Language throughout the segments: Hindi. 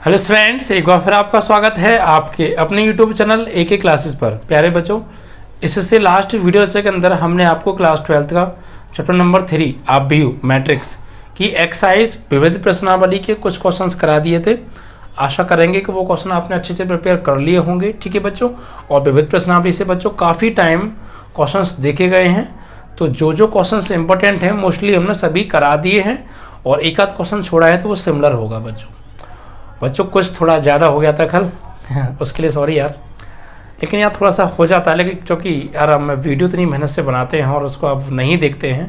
हेलो फ्रेंड्स, एक बार फिर आपका स्वागत है आपके अपने यूट्यूब चैनल AK क्लासेस पर। प्यारे बच्चों, इससे लास्ट वीडियो लेक्चर के अंदर हमने आपको क्लास 12th का चैप्टर नंबर 3 आप भी मैट्रिक्स की एक्सरसाइज विविध प्रश्नावली के कुछ क्वेश्चंस करा दिए थे। आशा करेंगे कि वो क्वेश्चन आपने अच्छे से प्रिपेयर कर लिए होंगे। ठीक है बच्चों, और विविध प्रश्नावली से बच्चों काफ़ी टाइम क्वेश्चंस देखे गए हैं, तो जो क्वेश्चंस इंपॉर्टेंट हैं मोस्टली हमने सभी करा दिए हैं, और एक आध क्वेश्चन छोड़ा है तो वो सिमिलर होगा बच्चों कुछ थोड़ा ज़्यादा हो गया था कल उसके लिए सॉरी यार, लेकिन यार थोड़ा सा हो जाता है। लेकिन क्योंकि यार हम वीडियो इतनी मेहनत से बनाते हैं और उसको अब नहीं देखते हैं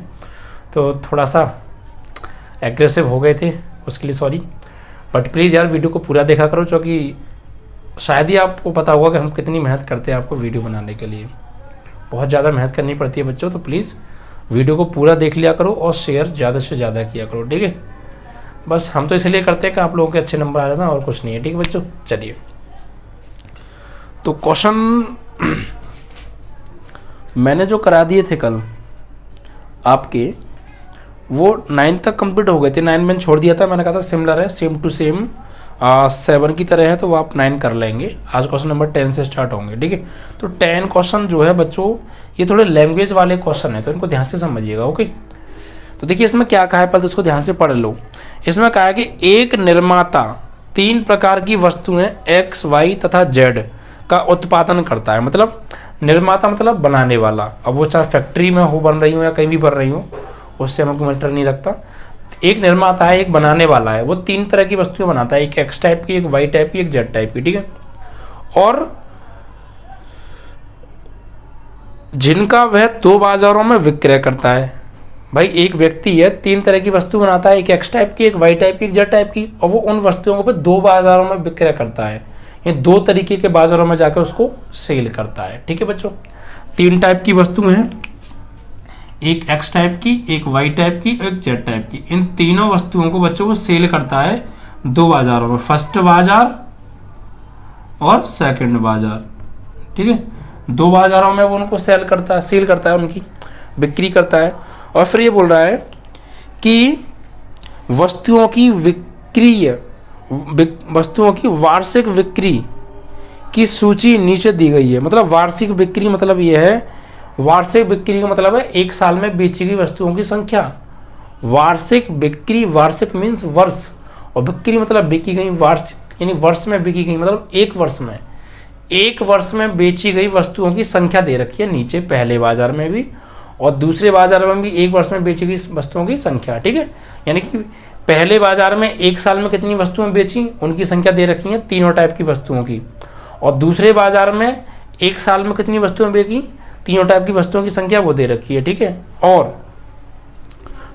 तो थोड़ा सा एग्रेसिव हो गए थे, उसके लिए सॉरी। बट प्लीज़ यार वीडियो को पूरा देखा करो, क्योंकि शायद ही आपको पता होगा कि हम कितनी मेहनत करते हैं आपको वीडियो बनाने के लिए। बहुत ज़्यादा मेहनत करनी पड़ती है बच्चों, तो प्लीज़ वीडियो को पूरा देख लिया करो और शेयर ज़्यादा से ज़्यादा किया करो। ठीक है, बस हम तो इसलिए करते हैं कि आप लोगों के अच्छे नंबर आ जाना, और कुछ नहीं है। ठीक है बच्चों, चलिए तो क्वेश्चन मैंने जो करा दिए थे कल आपके, वो 9 तक कंप्लीट हो गए थे। 9 मैंने छोड़ दिया था, मैंने कहा था सिमिलर है, सेम टू सेम 7 की तरह है, तो वो आप 9 कर लेंगे। आज क्वेश्चन नंबर 10 से स्टार्ट होंगे। ठीक है, तो 10 क्वेश्चन जो है बच्चों ये थोड़े लैंग्वेज वाले क्वेश्चन है, तो इनको ध्यान से समझिएगा। ओके, तो देखिए इसमें क्या कहा है, पहले तो उसको ध्यान से पढ़ लो। इसमें कहा है कि एक निर्माता 3 प्रकार की वस्तुएं X, Y तथा Z का उत्पादन करता है। मतलब निर्माता मतलब बनाने वाला, अब वो चाहे फैक्ट्री में हो बन रही हो या कहीं भी बन रही हो, उससे हमको मैटर नहीं रखता। एक निर्माता है, एक बनाने वाला है, वो 3 तरह की वस्तुएं बनाता है, एक X टाइप की, एक Y टाइप की, एक Z टाइप की। ठीक है, और जिनका वह 2 बाजारों में विक्रय करता है। भाई एक व्यक्ति है, 3 तरह की वस्तु बनाता है, एक X टाइप की, एक Y टाइप की, एक Z टाइप की, और वो उन वस्तुओं को 2 बाजारों में विक्रय करता है। ये 2 तरीके के बाजारों में जाकर उसको सेल करता है। ठीक है बच्चों, 3 टाइप की वस्तु हैं, एक X टाइप की, एक Y टाइप की, एक Z टाइप की। इन तीनों वस्तुओं को बच्चों को सेल करता है 2 बाजारों में, फर्स्ट बाजार और सेकंड बाजार। ठीक है, 2 बाजारों में वो उनको सेल करता है, उनकी बिक्री करता है। और फिर ये बोल रहा है कि वस्तुओं की वार्षिक बिक्री की सूची नीचे दी गई है। मतलब वार्षिक बिक्री मतलब ये है, वार्षिक बिक्री का मतलब है 1 साल में बेची गई वस्तुओं की संख्या। वार्षिक बिक्री, वार्षिक मीन्स वर्ष, और बिक्री मतलब बिकी गई, वार्षिक यानी वर्ष में बिकी गई, मतलब 1 वर्ष में बेची गई वस्तुओं की संख्या दे रखी है नीचे, पहले बाजार में भी और दूसरे बाजार में भी 1 वर्ष में बेची गई वस्तुओं की संख्या। ठीक है, यानी कि पहले बाजार में 1 साल में कितनी वस्तुएं बेची उनकी संख्या दे रखी है, तीनों टाइप की वस्तुओं की, और दूसरे बाजार में 1 साल में कितनी वस्तुएं बेची, तीनों टाइप की वस्तुओं की संख्या वो दे रखी है। ठीक है, और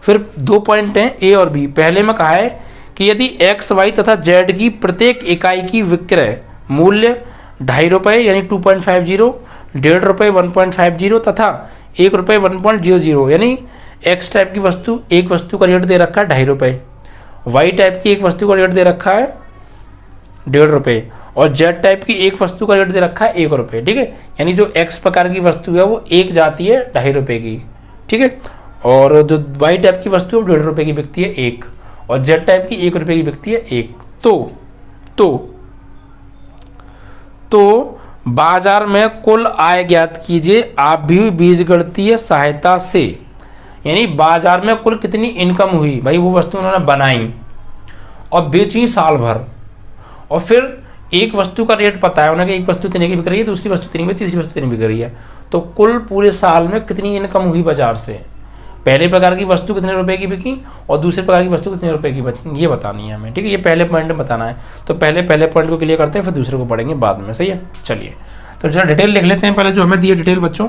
फिर 2 पॉइंट हैं A और B। पहले में कहा है कि यदि X, Y तथा Z की प्रत्येक इकाई की विक्रय मूल्य 2.5 रुपये यानी 2.50, 1.5 रुपये 1.50 तथा 1 रुपये 1.00, यानी X टाइप की वस्तु, एक वस्तु का रेट दे रखा है 2.5 रुपये, Y टाइप की एक वस्तु का रेट दे रखा है 1.5 रुपये, और Z टाइप की एक वस्तु का रेट दे रखा है 1 रुपये। ठीक है, यानी जो X प्रकार की वस्तु है वो एक जाती है 2.5 रुपये की। ठीक है, और जो Y टाइप की वस्तु है 1.5 रुपये की बिकती है एक, और Z टाइप की 1 रुपये की बिकती है एक। तो बाजार में कुल आय ज्ञात कीजिए आप भी बीजगणितीय सहायता से। यानी बाजार में कुल कितनी इनकम हुई, भाई वो वस्तु उन्होंने बनाई और बेची साल भर, और फिर एक वस्तु का रेट पता है उन्हें कि एक वस्तु इतने की बिक रही है, दूसरी वस्तु इतनी की, तीसरी वस्तु इतनी बिक रही है, तो कुल पूरे साल में कितनी इनकम हुई बाजार से। पहले प्रकार की वस्तु कितने रुपए की बिकी और दूसरे प्रकार की वस्तु कितने रुपए की बची, ये बतानी है हमें। ठीक है, ये पहले पॉइंट में बताना है, तो पहले पॉइंट को क्लियर करते हैं, फिर दूसरे को पढ़ेंगे बाद में। सही है, चलिए तो जरा डिटेल लिख लेते हैं पहले जो हमें दिए डिटेल बच्चों।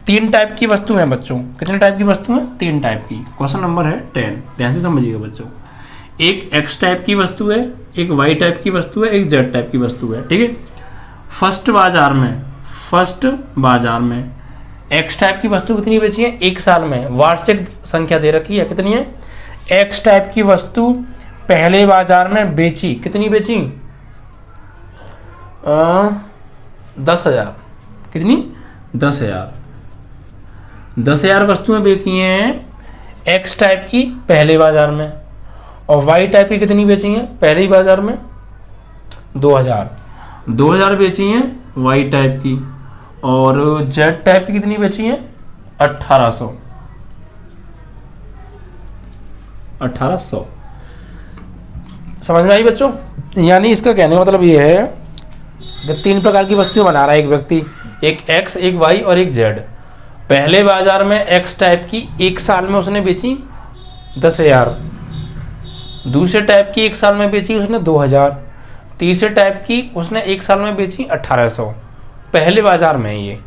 3 टाइप की वस्तु हैं बच्चों, कितने टाइप की वस्तु हैं, 3 टाइप की। क्वेश्चन नंबर है 10, ध्यान से समझिएगा बच्चों। एक X टाइप की वस्तु है, एक Y टाइप की वस्तु है, एक Z टाइप की वस्तु है। ठीक है, फर्स्ट बाजार में X टाइप की वस्तु कितनी बेची है 1 साल में, वार्षिक संख्या दे रखी है, कितनी है। X टाइप की वस्तु पहले बाजार में बेची, कितनी बेची 10,000, कितनी 10,000 वस्तुएं बेची हैं X टाइप की पहले बाजार में, और Y टाइप की कितनी बेची हैं पहले ही बाजार में 2000 बेची हैं वाई टाइप की, और जेड टाइप की कितनी बेची हैं 1800। समझ में आई बच्चों? यानी इसका कहने का मतलब ये है कि 3 प्रकार की वस्तुएं बना रहा है एक व्यक्ति, एक एक्स, एक वाई और एक जेड। पहले बाजार में एक्स टाइप की 1 साल में उसने बेची 10,000, दूसरे टाइप की 1 साल में बेची उसने 2000, तीसरे टाइप की उसने 1 साल में बेची 1800। पहले बाजार में ये।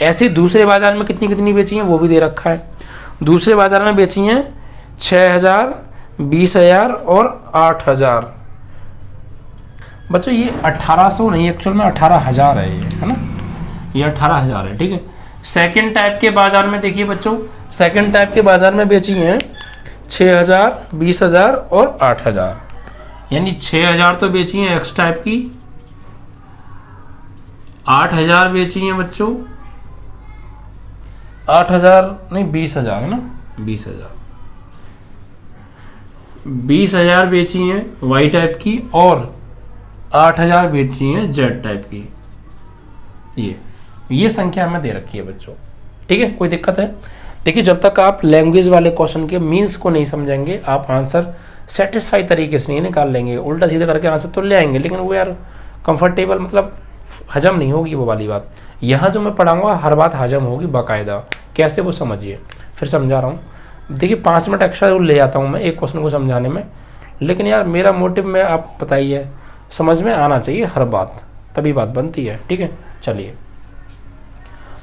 ऐसे दूसरे बाजार में कितनी कितनी बेची हैं वो भी दे रखा है। दूसरे बाजार में बेची हैं 6,000, 20,000 और 8,000। बच्चों ये 1800 नहीं, एक्चुअल में 18,000 है ये, है ना, ये 18,000 है, ठीक है। सेकंड टाइप के बाजार में देखिए बच्चों, सेकंड टाइप के बाजार में बेची हैं 6,000, 20,000 और 8,000। यानी 6,000 तो बेची हैं एक्स टाइप की, 8,000 बेची हैं बच्चों, 8,000 नहीं 20,000 है ना, 20,000 बेची हैं वाई टाइप की और 8,000 बेची हैं जेड टाइप की। ये संख्या हमें दे रखी है बच्चों, ठीक है। कोई दिक्कत है? देखिए जब तक आप लैंग्वेज वाले क्वेश्चन के मीन्स को नहीं समझेंगे आप आंसर सेटिस्फाई तरीके से नहीं निकाल लेंगे। उल्टा सीधा करके आंसर तो ले आएंगे, लेकिन वो यार कंफर्टेबल मतलब हजम नहीं होगी वो वाली बात। यहाँ जो मैं पढ़ाऊंगा हर बात हजम होगी बाकायदा। कैसे वो समझिए, फिर समझा रहा हूँ। देखिए 5 मिनट एक्स्ट्रा ले जाता हूँ मैं एक क्वेश्चन को समझाने में, लेकिन यार मेरा मोटिव में आप पता ही है, समझ में आना चाहिए हर बात, तभी बात बनती है, ठीक है। चलिए,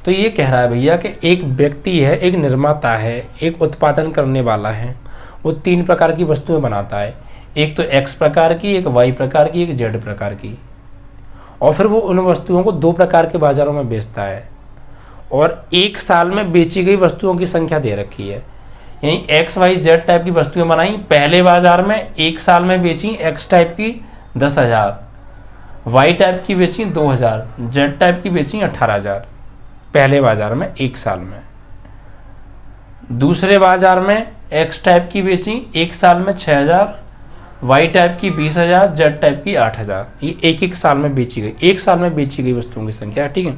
तो ये कह रहा है भैया कि एक व्यक्ति है, एक निर्माता है, एक उत्पादन करने वाला है, वो 3 प्रकार की वस्तुएं बनाता है। एक तो एक्स प्रकार की, एक वाई प्रकार की, एक जेड प्रकार की, और फिर वो उन वस्तुओं को 2 प्रकार के बाजारों में बेचता है। और 1 साल में बेची गई वस्तुओं की संख्या दे रखी है। यानी एक्स वाई जेड टाइप की वस्तुएं बनाई, पहले बाजार में 1 साल में बेची एक्स टाइप की 10,000, वाई टाइप की बेची 2,000, जेड टाइप की बेची 18,000 पहले बाजार में 1 साल में। दूसरे बाजार में एक्स टाइप की बेची 1 साल में 6,000, वाई टाइप की 20,000, जेड टाइप की 8,000। ये एक साल में बेची गई, 1 साल में बेची गई वस्तुओं की संख्या, ठीक है।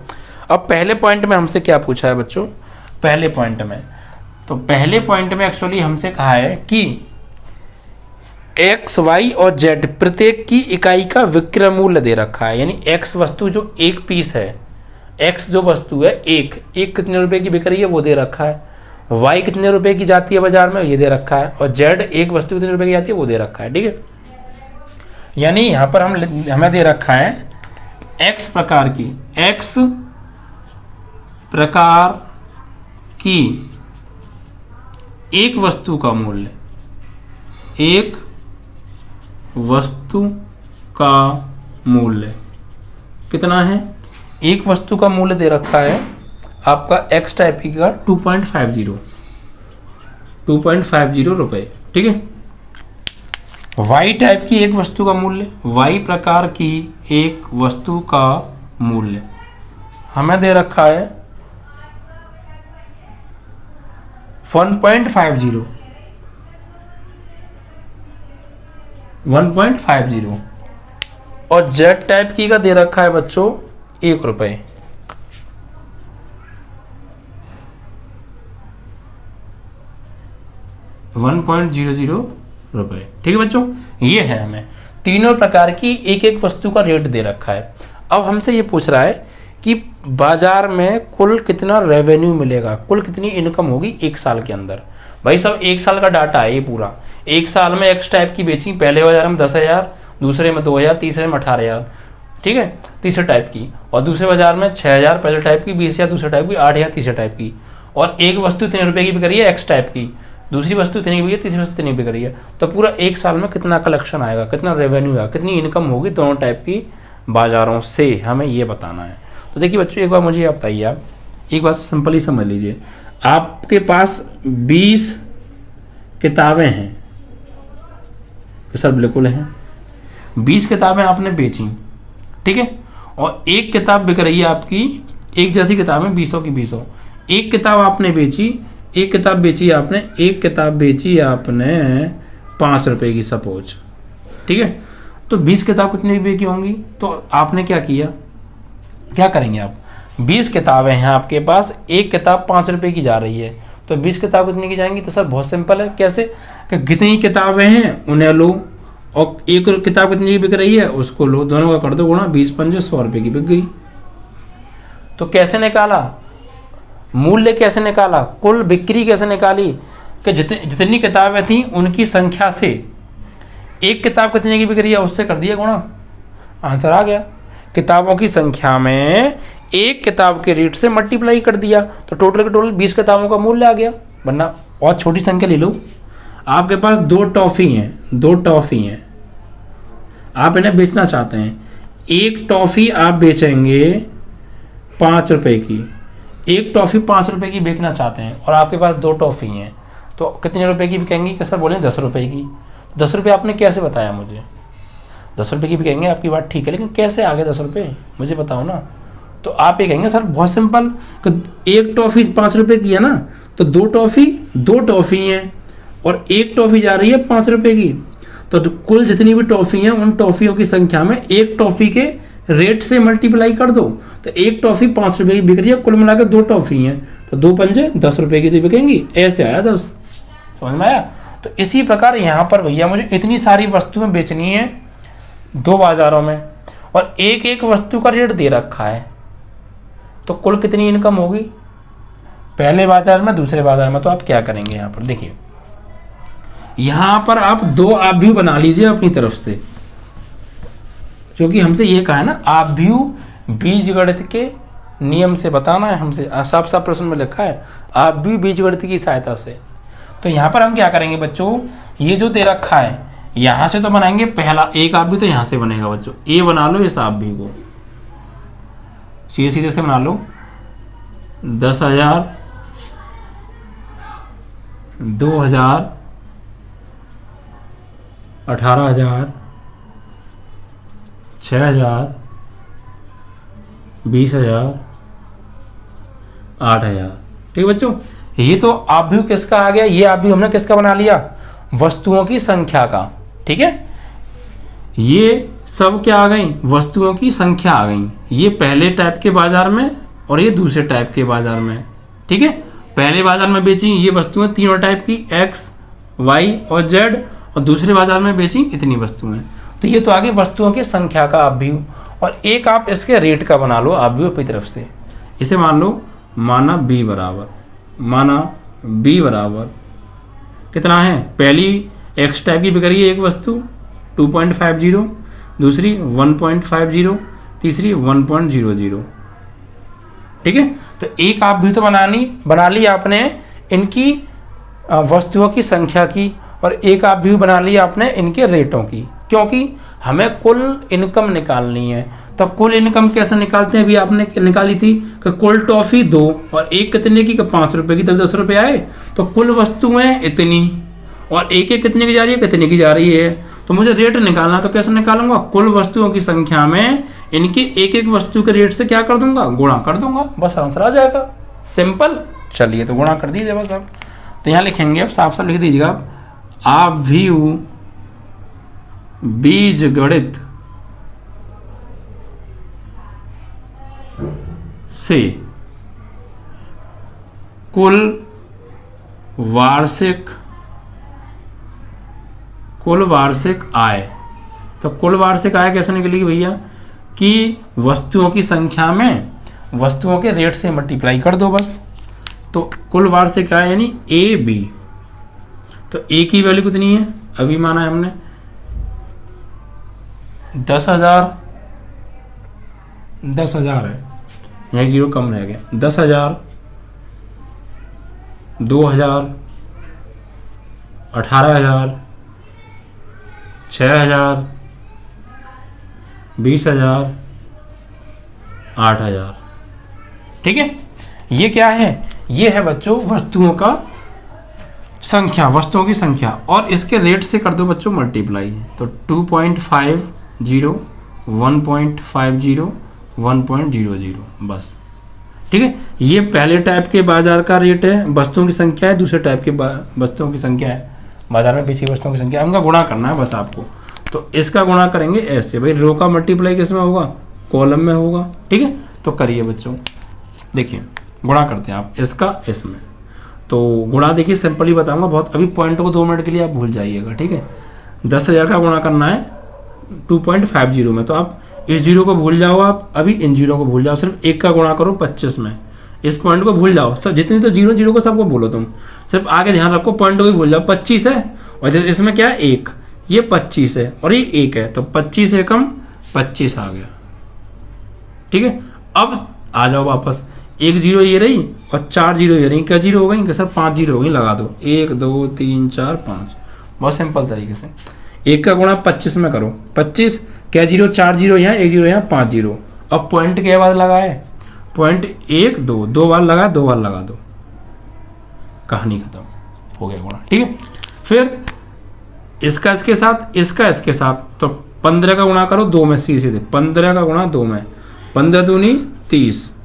अब पहले पॉइंट में हमसे क्या पूछा है बच्चों? पहले पॉइंट में एक्चुअली हमसे कहा है कि एक्स वाई और जेड प्रत्येक की इकाई का विक्रय मूल्य दे रखा है। यानी एक्स वस्तु जो एक पीस है, एक्स जो वस्तु है एक कितने रुपए की बिक रही है वो दे रखा है, वाई कितने रुपए की जाती है बाजार में ये दे रखा है, और जेड एक वस्तु कितने रुपए की जाती है वो दे रखा है, ठीक है। यानी यहां पर हमें दे रखा है एक्स प्रकार की एक वस्तु का मूल्य, एक वस्तु का मूल्य कितना है? एक वस्तु का मूल्य दे रखा है आपका एक्स टाइप की का 2.50 रुपए, ठीक है। वाई टाइप की एक वस्तु का मूल्य, वाई प्रकार की एक वस्तु का मूल्य हमें दे रखा है 1.50 और जेड टाइप की का दे रखा है बच्चों 1 रुपए। ₹1.00, ठीक है बच्चों। ये है हमें तीनों प्रकार की एक एक वस्तु का रेट दे रखा है। अब हमसे ये पूछ रहा है कि बाजार में कुल कितना रेवेन्यू मिलेगा, कुल कितनी इनकम होगी 1 साल के अंदर। भाई सब 1 साल का डाटा है ये पूरा। 1 साल में एक्स टाइप की बेची, पहले बाजार में 10,000, दूसरे में 2,000, तीसरे में 18,000, ठीक है, तीसरे टाइप की, और दूसरे बाजार में 6,000 पहले टाइप की, 20,000 दूसरे टाइप की, 8,000 तीसरे टाइप की, और एक वस्तु इतने रुपए की बिक रही है एक्स टाइप की, दूसरी वस्तु इतनी बिक रही है, तीसरी वस्तु इतनी बिक रही है। तो पूरा 1 साल में कितना कलेक्शन आएगा, कितना रेवेन्यू आएगा, कितनी इनकम होगी दोनों टाइप की बाजारों से, हमें ये बताना है। तो देखिए बच्चों एक बार मुझे आप बताइए, आप एक बात सिंपल ही समझ लीजिए। आपके पास 20 किताबें हैं, सर बिल्कुल हैं, 20 किताबें आपने बेची, ठीक है, और एक किताब बिक रही है आपकी, एक जैसी किताबें 20 की 20। एक किताब आपने बेची, एक किताब बेची आपने 5 रुपए की सपोज, ठीक है। तो 20 किताब कितने रुपये की होंगी? तो आपने क्या किया, क्या करेंगे आप, 20 किताबें हैं आपके पास, एक किताब 5 रुपये की जा रही है, तो 20 किताब कितने की जाएंगी? तो सर बहुत सिंपल है, कैसे कि जितनी किताबें हैं उन्हें लो और एक किताब कितनी की बिक रही है उसको लो, दोनों का कर दो गुणा, 20 पंजे 100 रुपये की बिक गई। तो कैसे निकाला मूल्य, कैसे निकाला, कुल बिक्री कैसे निकाली कि जितनी किताबें थी उनकी संख्या से एक किताब कितने की बिक रही है उससे कर दिया गुणा, आंसर आ गया। किताबों की संख्या में एक किताब के रेट से मल्टीप्लाई कर दिया तो टोटल के टोटल 20 किताबों का मूल्य आ गया। वरना और छोटी संख्या ले लो, आपके पास 2 टॉफ़ी हैं, आप इन्हें बेचना चाहते हैं, एक टॉफ़ी आप बेचेंगे 5 रुपये की, एक टॉफ़ी 5 रुपये की बेचना चाहते हैं और आपके पास 2 टॉफ़ी हैं, तो कितने रुपए की बिकेंगी? कि सर बोले 10 रुपये की। 10 रुपये आपने कैसे बताया मुझे? 10 रुपये की बिकेंगे, आपकी बात ठीक है, लेकिन कैसे आ गए 10 रुपये मुझे बताओ ना। तो आप ये कहेंगे सर बहुत सिंपल, एक टॉफ़ी 5 रुपये की है ना, तो 2 टॉफ़ी हैं और एक टॉफ़ी जा रही है 5 रुपये की, तो कुल जितनी भी टॉफ़ी हैं उन टॉफ़ियों की संख्या में एक टॉफ़ी के रेट से मल्टीप्लाई कर दो, तो एक टॉफ़ी 5 रुपये की बिक रही है, कुल मिलाकर 2 टॉफ़ी हैं, तो 2 पंजे 10 रुपये की तो बिकेंगी। ऐसे आया 10, समझ में आया? तो इसी प्रकार यहाँ पर भैया मुझे इतनी सारी वस्तुएं बेचनी है 2 बाजारों में और एक एक वस्तु का रेट दे रखा है, तो कुल कितनी इनकम होगी पहले बाजार में दूसरे बाजार में? तो आप क्या करेंगे यहाँ पर देखिए, यहाँ पर आप 2 आव्यूह बना लीजिए अपनी तरफ से, क्योंकि हमसे ये कहा है ना आव्यूह बीजगणित के नियम से बताना है, हमसे साफ साफ प्रश्न में लिखा है आव्यूह बीजगणित की सहायता से। तो यहाँ पर हम क्या करेंगे बच्चों, ये जो दे रखा है यहाँ से तो बनाएंगे, पहला एक आव्यूह तो यहाँ से बनेगा बच्चों, ए बना लो इस आव्यूह को, सीधे सीधे से बना लो, 10,000, 2,000, 18,000, 6,000, 20,000, 8,000। ठीक है बच्चों, ये तो आव्यूह किसका आ गया, ये आव्यूह हमने किसका बना लिया, वस्तुओं की संख्या का। ठीक है, ये सब क्या आ गई, वस्तुओं की संख्या आ गई, ये पहले टाइप के बाजार में और ये दूसरे टाइप के बाजार में। ठीक है, पहले बाजार में बेची ये वस्तुएं तीनों टाइप की X, Y और Z, और दूसरे बाजार में बेची इतनी वस्तुएं। तो ये तो आगे वस्तुओं की संख्या का आव्यूह, और एक आप इसके रेट का बना लो आव्यूह अपनी तरफ से, इसे मान लो माना B बराबर कितना है, पहली X टाइप की बिक रही है एक वस्तु 2.50, दूसरी 1.50, तीसरी 1.00। ठीक है, तो एक आव्यूह तो बना ली आपने इनकी वस्तुओं की संख्या की, और एक आव्यूह बना ली आपने इनके रेटों की, क्योंकि हमें कुल इनकम निकालनी है। तो कुल इनकम कैसे निकालते हैं, अभी आपने निकाली थी कि कुल टॉफ़ी 2 और एक कितने की, 5 रुपये की, तब 10 रुपये आए, तो कुल वस्तुएं इतनी और एक एक कितने की जा रही है, कितने की जा रही है, तो मुझे रेट निकालना, तो कैसे निकालूंगा, कुल वस्तुओं की संख्या में इनकी एक एक वस्तु के रेट से क्या कर दूंगा, गुणा कर दूंगा, बस आंसर आ जाएगा, सिंपल। चलिए तो गुणा कर दीजिए बस। अब तो यहाँ लिखेंगे, अब साफ साफ लिख दीजिएगा, आव्यूह बीजगणित से कुल वार्षिक आय। तो कुल वार्षिक आय कैसे निकलेगी भैया, कि वस्तुओं की संख्या में वस्तुओं के रेट से मल्टीप्लाई कर दो बस। तो कुल वार्षिक आय यानी ए बी, तो ए की वैल्यू कितनी है, अभी माना है हमने 10,000 है, यहाँ जीरो कम रह गया, 10,000, 2,000, 18,000, 6,000, 20,000, 8,000। ठीक है, ये क्या है, ये है बच्चों वस्तुओं का संख्या, वस्तुओं की संख्या, और इसके रेट से कर दो बच्चों मल्टीप्लाई, तो 2.50, 1.50, 1.00 बस। ठीक है, ये पहले टाइप के बाजार का रेट है, वस्तुओं की संख्या है, दूसरे टाइप के वस्तुओं की संख्या है, बाजार में बेची वस्तुओं की संख्या, उनका गुणा करना है बस आपको। तो इसका गुणा करेंगे ऐसे, भाई रो का मल्टीप्लाई किस में होगा, कॉलम में होगा। ठीक है, तो करिए बच्चों, देखिए गुणा करते हैं आप इसका इसमें। तो गुणा देखिए सिंपली बताऊंगा, बहुत अभी पॉइंट को 2 मिनट के लिए आप भूल जाइएगा। ठीक है, 10,000 का गुणा करना है 2.50 में, तो आप इस जीरो को भूल जाओ, आप अभी इन जीरो को भूल जाओ, सिर्फ एक का गुणा करो 25 में, इस पॉइंट को भूल जाओ। सब जितनी तो जीरो जीरो को सबको बोलो तुम, सिर्फ आगे ध्यान रखो पॉइंट को भी भूल जाओ। 25 है और इसमें क्या है 1, ये 25 है और ये 1 है, तो 25 एकम 25 आ गया। ठीक है, अब आ जाओ वापस, 1 जीरो ये रही और 4 जीरो ये रही, क्या जीरो हो गई सर, 5 जीरो हो गई, लगा दो 1 2 3 4 5। बहुत सिंपल तरीके से 1 का गुणा 25 में करो, 25 क्या जीरो, 4 जीरो यहाँ, 1 जीरो यहाँ, 5 जीरो। अब पॉइंट के बाद लगाए, पॉइंट 1 2 2 बार लगा, 2 बार लगा दो, कहानी खत्म, हो गया गुणा। ठीक है, फिर इसका इसके साथ, इसका इसके साथ, तो 15 का गुणा करो 2 में, सीधे 15 का गुणा 2 में, 15 दूनी 30।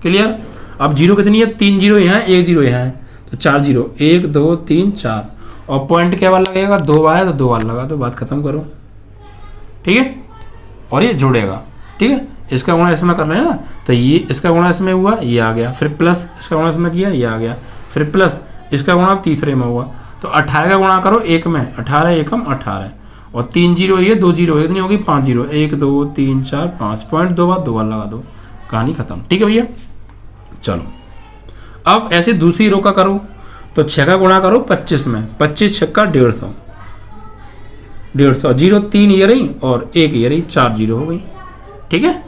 क्लियर, अब जीरो कितनी है, 3 जीरो यहाँ, 1 जीरो यहाँ है, तो 4 जीरो, 1 2 3 4, और पॉइंट क्या बार लगेगा, 2 बार है तो 2 बार लगा दो, बात खत्म करो। ठीक है, और ये जुड़ेगा। ठीक है, इसका गुणा इसमें कर रहे हैं ना, तो ये इसका गुणा इसमें हुआ, ये आ गया, फिर प्लस इसका गुणा इसमें किया, ये आ गया, फिर प्लस इसका गुणा तीसरे में हुआ, तो 18 का गुणा करो 1 में, 18 एकम 18, और 3 जीरो ये, 2 जीरो इतनी होगी, 5 जीरो, 1 2 3 4 5, पॉइंट 2 बार लगा दो, कहानी खत्म। ठीक है भैया, चलो अब ऐसे दूसरी रो का करो, तो 6 का गुणा करो 25 में, 25 छक्का 150, 150 जीरो, 3 ये रही और 1 ये रही, 4 जीरो हो गई। ठीक है,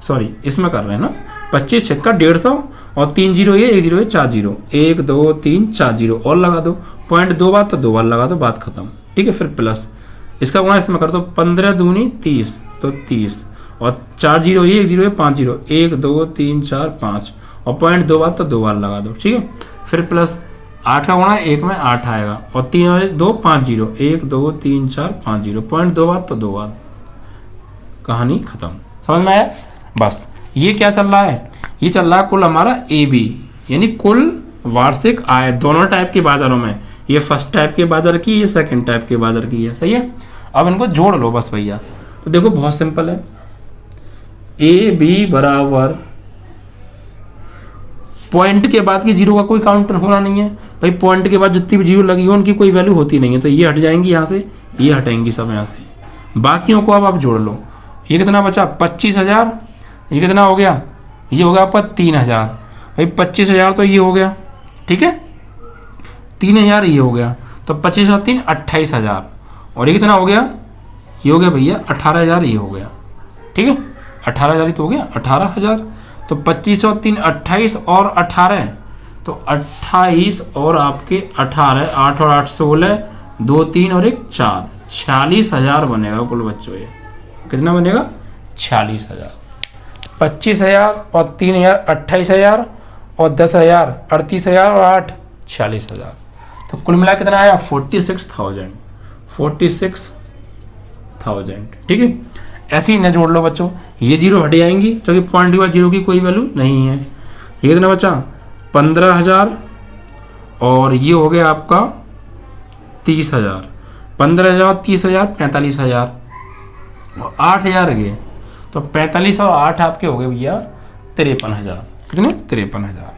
सॉरी इसमें कर रहे हैं ना, 25 छक्का 150 और 3 जीरो ये, 1 जीरो ये, 4 जीरो, 1 2 3 4 जीरो और लगा दो, पॉइंट 2 बार तो 2 बार लगा दो, बात खत्म। ठीक है, फिर प्लस इसका गुणा इसमें कर दो, 15 दूनी 30, तो 30, और 4 जीरो ये, 1 जीरो ये, 5 जीरो, 1 2 3 4 5, और पॉइंट 2 बार तो 2 बार लगा दो। ठीक है, फिर प्लस 8 का गुणा 1 में 8 आएगा, और 3 और 2 5 जीरो, 1 2 3 4 5 जीरो, पॉइंट 2 बार तो 2 बार, कहानी खत्म। समझ में आया? बस ये क्या चल रहा है, ये चल रहा है कुल हमारा AB, यानी कुल वार्षिक आय दोनों टाइप के बाजारों में, ये फर्स्ट टाइप के बाजार की, ये सेकंड टाइप के बाजार की है। सही है, अब इनको जोड़ लो बस भैया। तो देखो बहुत सिंपल है, AB बराबर पॉइंट के बाद की जीरो का कोई काउंट होना नहीं है भाई, पॉइंट के बाद जितनी भी जीरो लगी हो उनकी कोई वैल्यू होती नहीं है, तो ये हट जाएंगी यहाँ से, ये हटेंगी सब यहाँ से, बाकियों को अब आप जोड़ लो। ये कितना बचा 25,000, ये कितना हो गया, ये हो गया आपका 3,000, भाई 25,000 तो ये हो गया। ठीक है, 3,000 ये हो गया, तो 25 और 3 28,000, और ये कितना हो गया, ये हो गया भैया 18,000 ये हो गया। ठीक है, 18,000 ही तो हो गया, 18,000, तो 25 और 3 28 और 18, तो 28 और आपके 18, 8 और 8 16, 2 3 और 1 4, 46,000 बनेगा कुल बच्चों। ये कितना बनेगा 46,000, 25,000 और 3,000 28,000 और 10,000 38,000 और 8 46,000, तो कुल मिला कितना आया 46,000, 46,000। ठीक है, ऐसे ही न जोड़ लो बच्चों, ये जीरो हट जाएंगी क्योंकि पॉइंट के बाद जीरो की कोई वैल्यू नहीं है। ये कितना बचा 15,000, और ये हो गया आपका 30,000, 15,000 30,000 45,000, और 8,000 गए, तो 45 और 8 आपके हो गए भैया 53,000। कितने 53,000,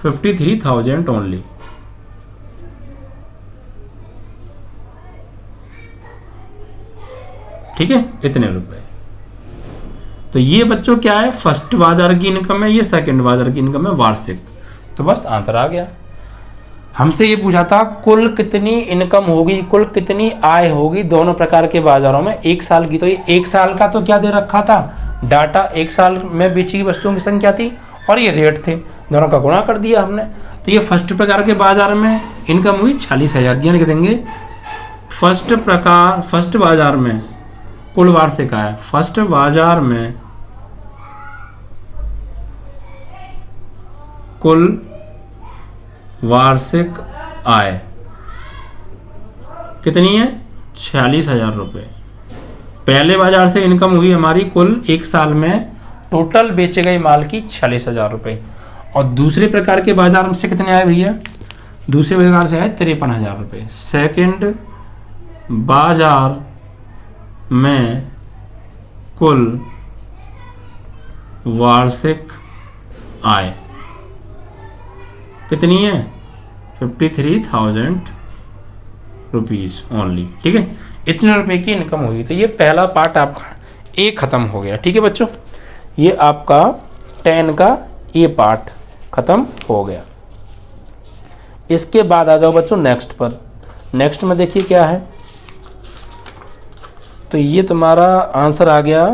53,000 ओनली। ठीक है, इतने रुपए। तो ये बच्चों क्या है, फर्स्ट बाजार की इनकम है, ये सेकंड बाजार की इनकम है वार्षिक। तो बस आंसर आ गया। हमसे ये पूछा था कुल कितनी इनकम होगी, कुल कितनी आय होगी दोनों प्रकार के बाजारों में एक साल की। तो ये एक साल का तो क्या दे रखा था डाटा, एक साल में बेची गई वस्तुओं की संख्या थी और ये रेट थे, दोनों का गुणा कर दिया हमने। तो ये फर्स्ट प्रकार के बाजार में इनकम हुई 46,000 की, लिख देंगे फर्स्ट बाजार में कुल वार्षिक आय, फर्स्ट बाजार में कुल वार्षिक आय कितनी है 46,000 रुपये। पहले बाजार से इनकम हुई हमारी कुल एक साल में टोटल बेचे गए माल की 46,000 रुपये। और दूसरे प्रकार के बाजार से कितने आए भैया, दूसरे प्रकार से आए 53,000 रुपये। सेकेंड बाजार में कुल वार्षिक आय कितनी है? 53,000 रुपीज ओनली। ठीक है, इतने रुपए की इनकम हुई। तो ये पहला पार्ट आपका ए खत्म हो गया। ठीक है बच्चों, ये आपका 10 का ए पार्ट खत्म हो गया। इसके बाद आ जाओ बच्चों नेक्स्ट पर। नेक्स्ट में देखिए क्या है, तो ये तुम्हारा आंसर आ गया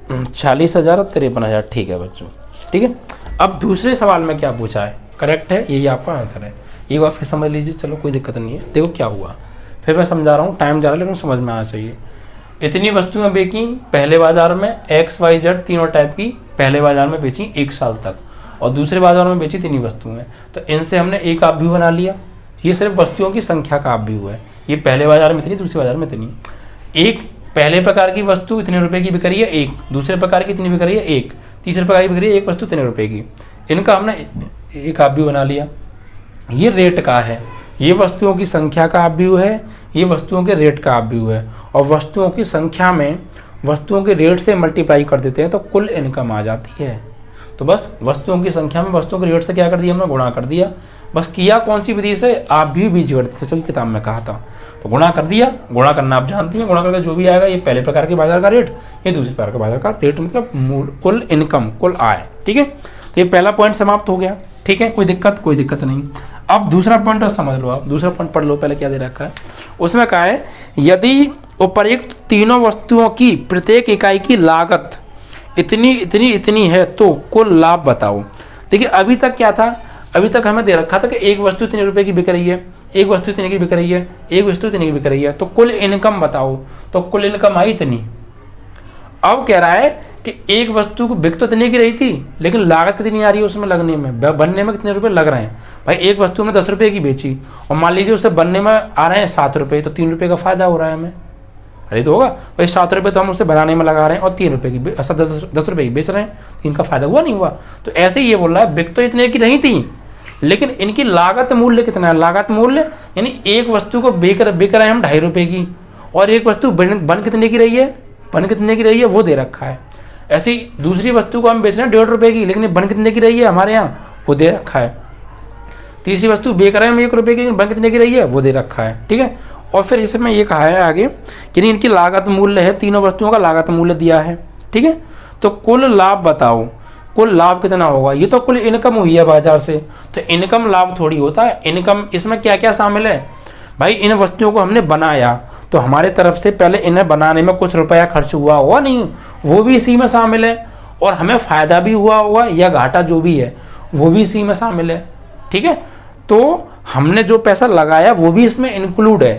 40,000 और 53,000। ठीक है बच्चों, ठीक है। अब दूसरे सवाल में क्या पूछा है, करेक्ट है, यही आपका आंसर है। एक बार फिर समझ लीजिए, चलो कोई दिक्कत नहीं है। देखो क्या हुआ, फिर मैं समझा रहा हूँ, टाइम जा रहा है लेकिन समझ में आना चाहिए। इतनी वस्तुएं बेची पहले बाजार में, XYZ तीनों टाइप की पहले बाजार में बेची 1 साल तक, और दूसरे बाजार में बेची इतनी वस्तुएं। तो इनसे हमने एक आप भी बना लिया। ये सिर्फ वस्तुओं की संख्या का आप भी हुआ है। ये पहले बाजार में इतनी, दूसरे बाजार में इतनी। एक पहले प्रकार की वस्तु इतने रुपए की बिक रही है, एक दूसरे प्रकार की इतनी बिक रही है, एक तीसरे प्रकार की बिक रही है, एक वस्तु इतने रुपए की। इनका हमने एक आप भी बना लिया। ये रेट का है, ये वस्तुओं की संख्या का आप व्यू है, ये वस्तुओं के रेट का आप व्यू है। और वस्तुओं की संख्या में वस्तुओं के रेट से मल्टीप्लाई कर देते हैं तो कुल इनकम आ जाती है। तो बस वस्तुओं की संख्या में वस्तुओं के रेट से क्या कर दिया हमने, गुणा कर दिया। बस किया कौन सी विधि से, आप भी बीजगणित से, जो किताब में कहा था। तो गुणा कर दिया, गुणा करना आप जानती हैं, गुणा करके जो भी आएगा, ये पहले प्रकार के बाजार का रेट, ये दूसरे प्रकार के बाजार का रेट, मतलब कुल इनकम, कुल आय। ठीक है, तो ये पहला पॉइंट समाप्त हो गया। ठीक है, कोई दिक्कत नहीं। अब दूसरा पॉइंट समझ लो, आप दूसरा पॉइंट पढ़ लो, पहले क्या दे रखा है उसमें। कहा है यदि उपर्युक्त तीनों वस्तुओं की प्रत्येक इकाई की लागत इतनी है तो कुल लाभ बताओ। देखिए अभी तक क्या था, अभी तक हमें दे रखा था कि एक वस्तु इतने रुपए की बिक रही है, एक वस्तु इतने की बिक रही है, एक वस्तु इतने की बिक रही है, तो कुल इनकम बताओ। तो कुल इनकम आई इतनी। अब कह रहा है कि एक वस्तु को बिक तो इतने की रही थी, लेकिन लागत कितनी आ रही है उसमें लगने में, बनने में कितने रुपए लग रहे हैं। भाई एक वस्तु हमने 10 रुपए की बेची और मान लीजिए उससे बनने में आ रहे हैं 7 रुपए, तो 3 रुपए का फायदा हो रहा है हमें। अरे तो होगा भाई, 7 रुपये तो हम उसे बनाने में लगा रहे हैं और 3 रुपये की 10 रुपये की बेच रहे हैं, तो इनका फायदा हुआ नहीं हुआ। तो ऐसे ही ये बोल रहा है बिक तो इतने की नहीं थी, लेकिन इनकी लागत मूल्य कितना है। लागत मूल्य यानी एक वस्तु को बिक रहे हैं हम 2.5 रुपये की, और एक वस्तु बन कितने की रही है, बन कितने की रही है वो दे रखा है। ऐसी दूसरी वस्तु को हम बेच रहे हैं 1.5 रुपये की, लेकिन बन कितने की रही है हमारे यहाँ वो दे रखा है। तीसरी वस्तु बेच रहे हैं हम 1 रुपये की, बन कितने की रही है वो दे रखा है। ठीक है, और फिर इसमें ये कहा है आगे कि इनकी लागत मूल्य है, तीनों वस्तुओं का लागत मूल्य दिया है। ठीक है, तो कुल लाभ बताओ, कुल लाभ कितना होगा। ये तो कुल इनकम हुई है बाजार से, तो इनकम लाभ थोड़ी होता है। इनकम इसमें क्या क्या शामिल है भाई, इन वस्तुओं को हमने बनाया तो हमारे तरफ से पहले इन्हें बनाने में कुछ रुपया खर्च हुआ होगा, नहीं वो भी इसी में शामिल है, और हमें फायदा भी हुआ होगा या घाटा जो भी है वो भी इसी में शामिल है। ठीक है, तो हमने जो पैसा लगाया वो भी इसमें इंक्लूड है।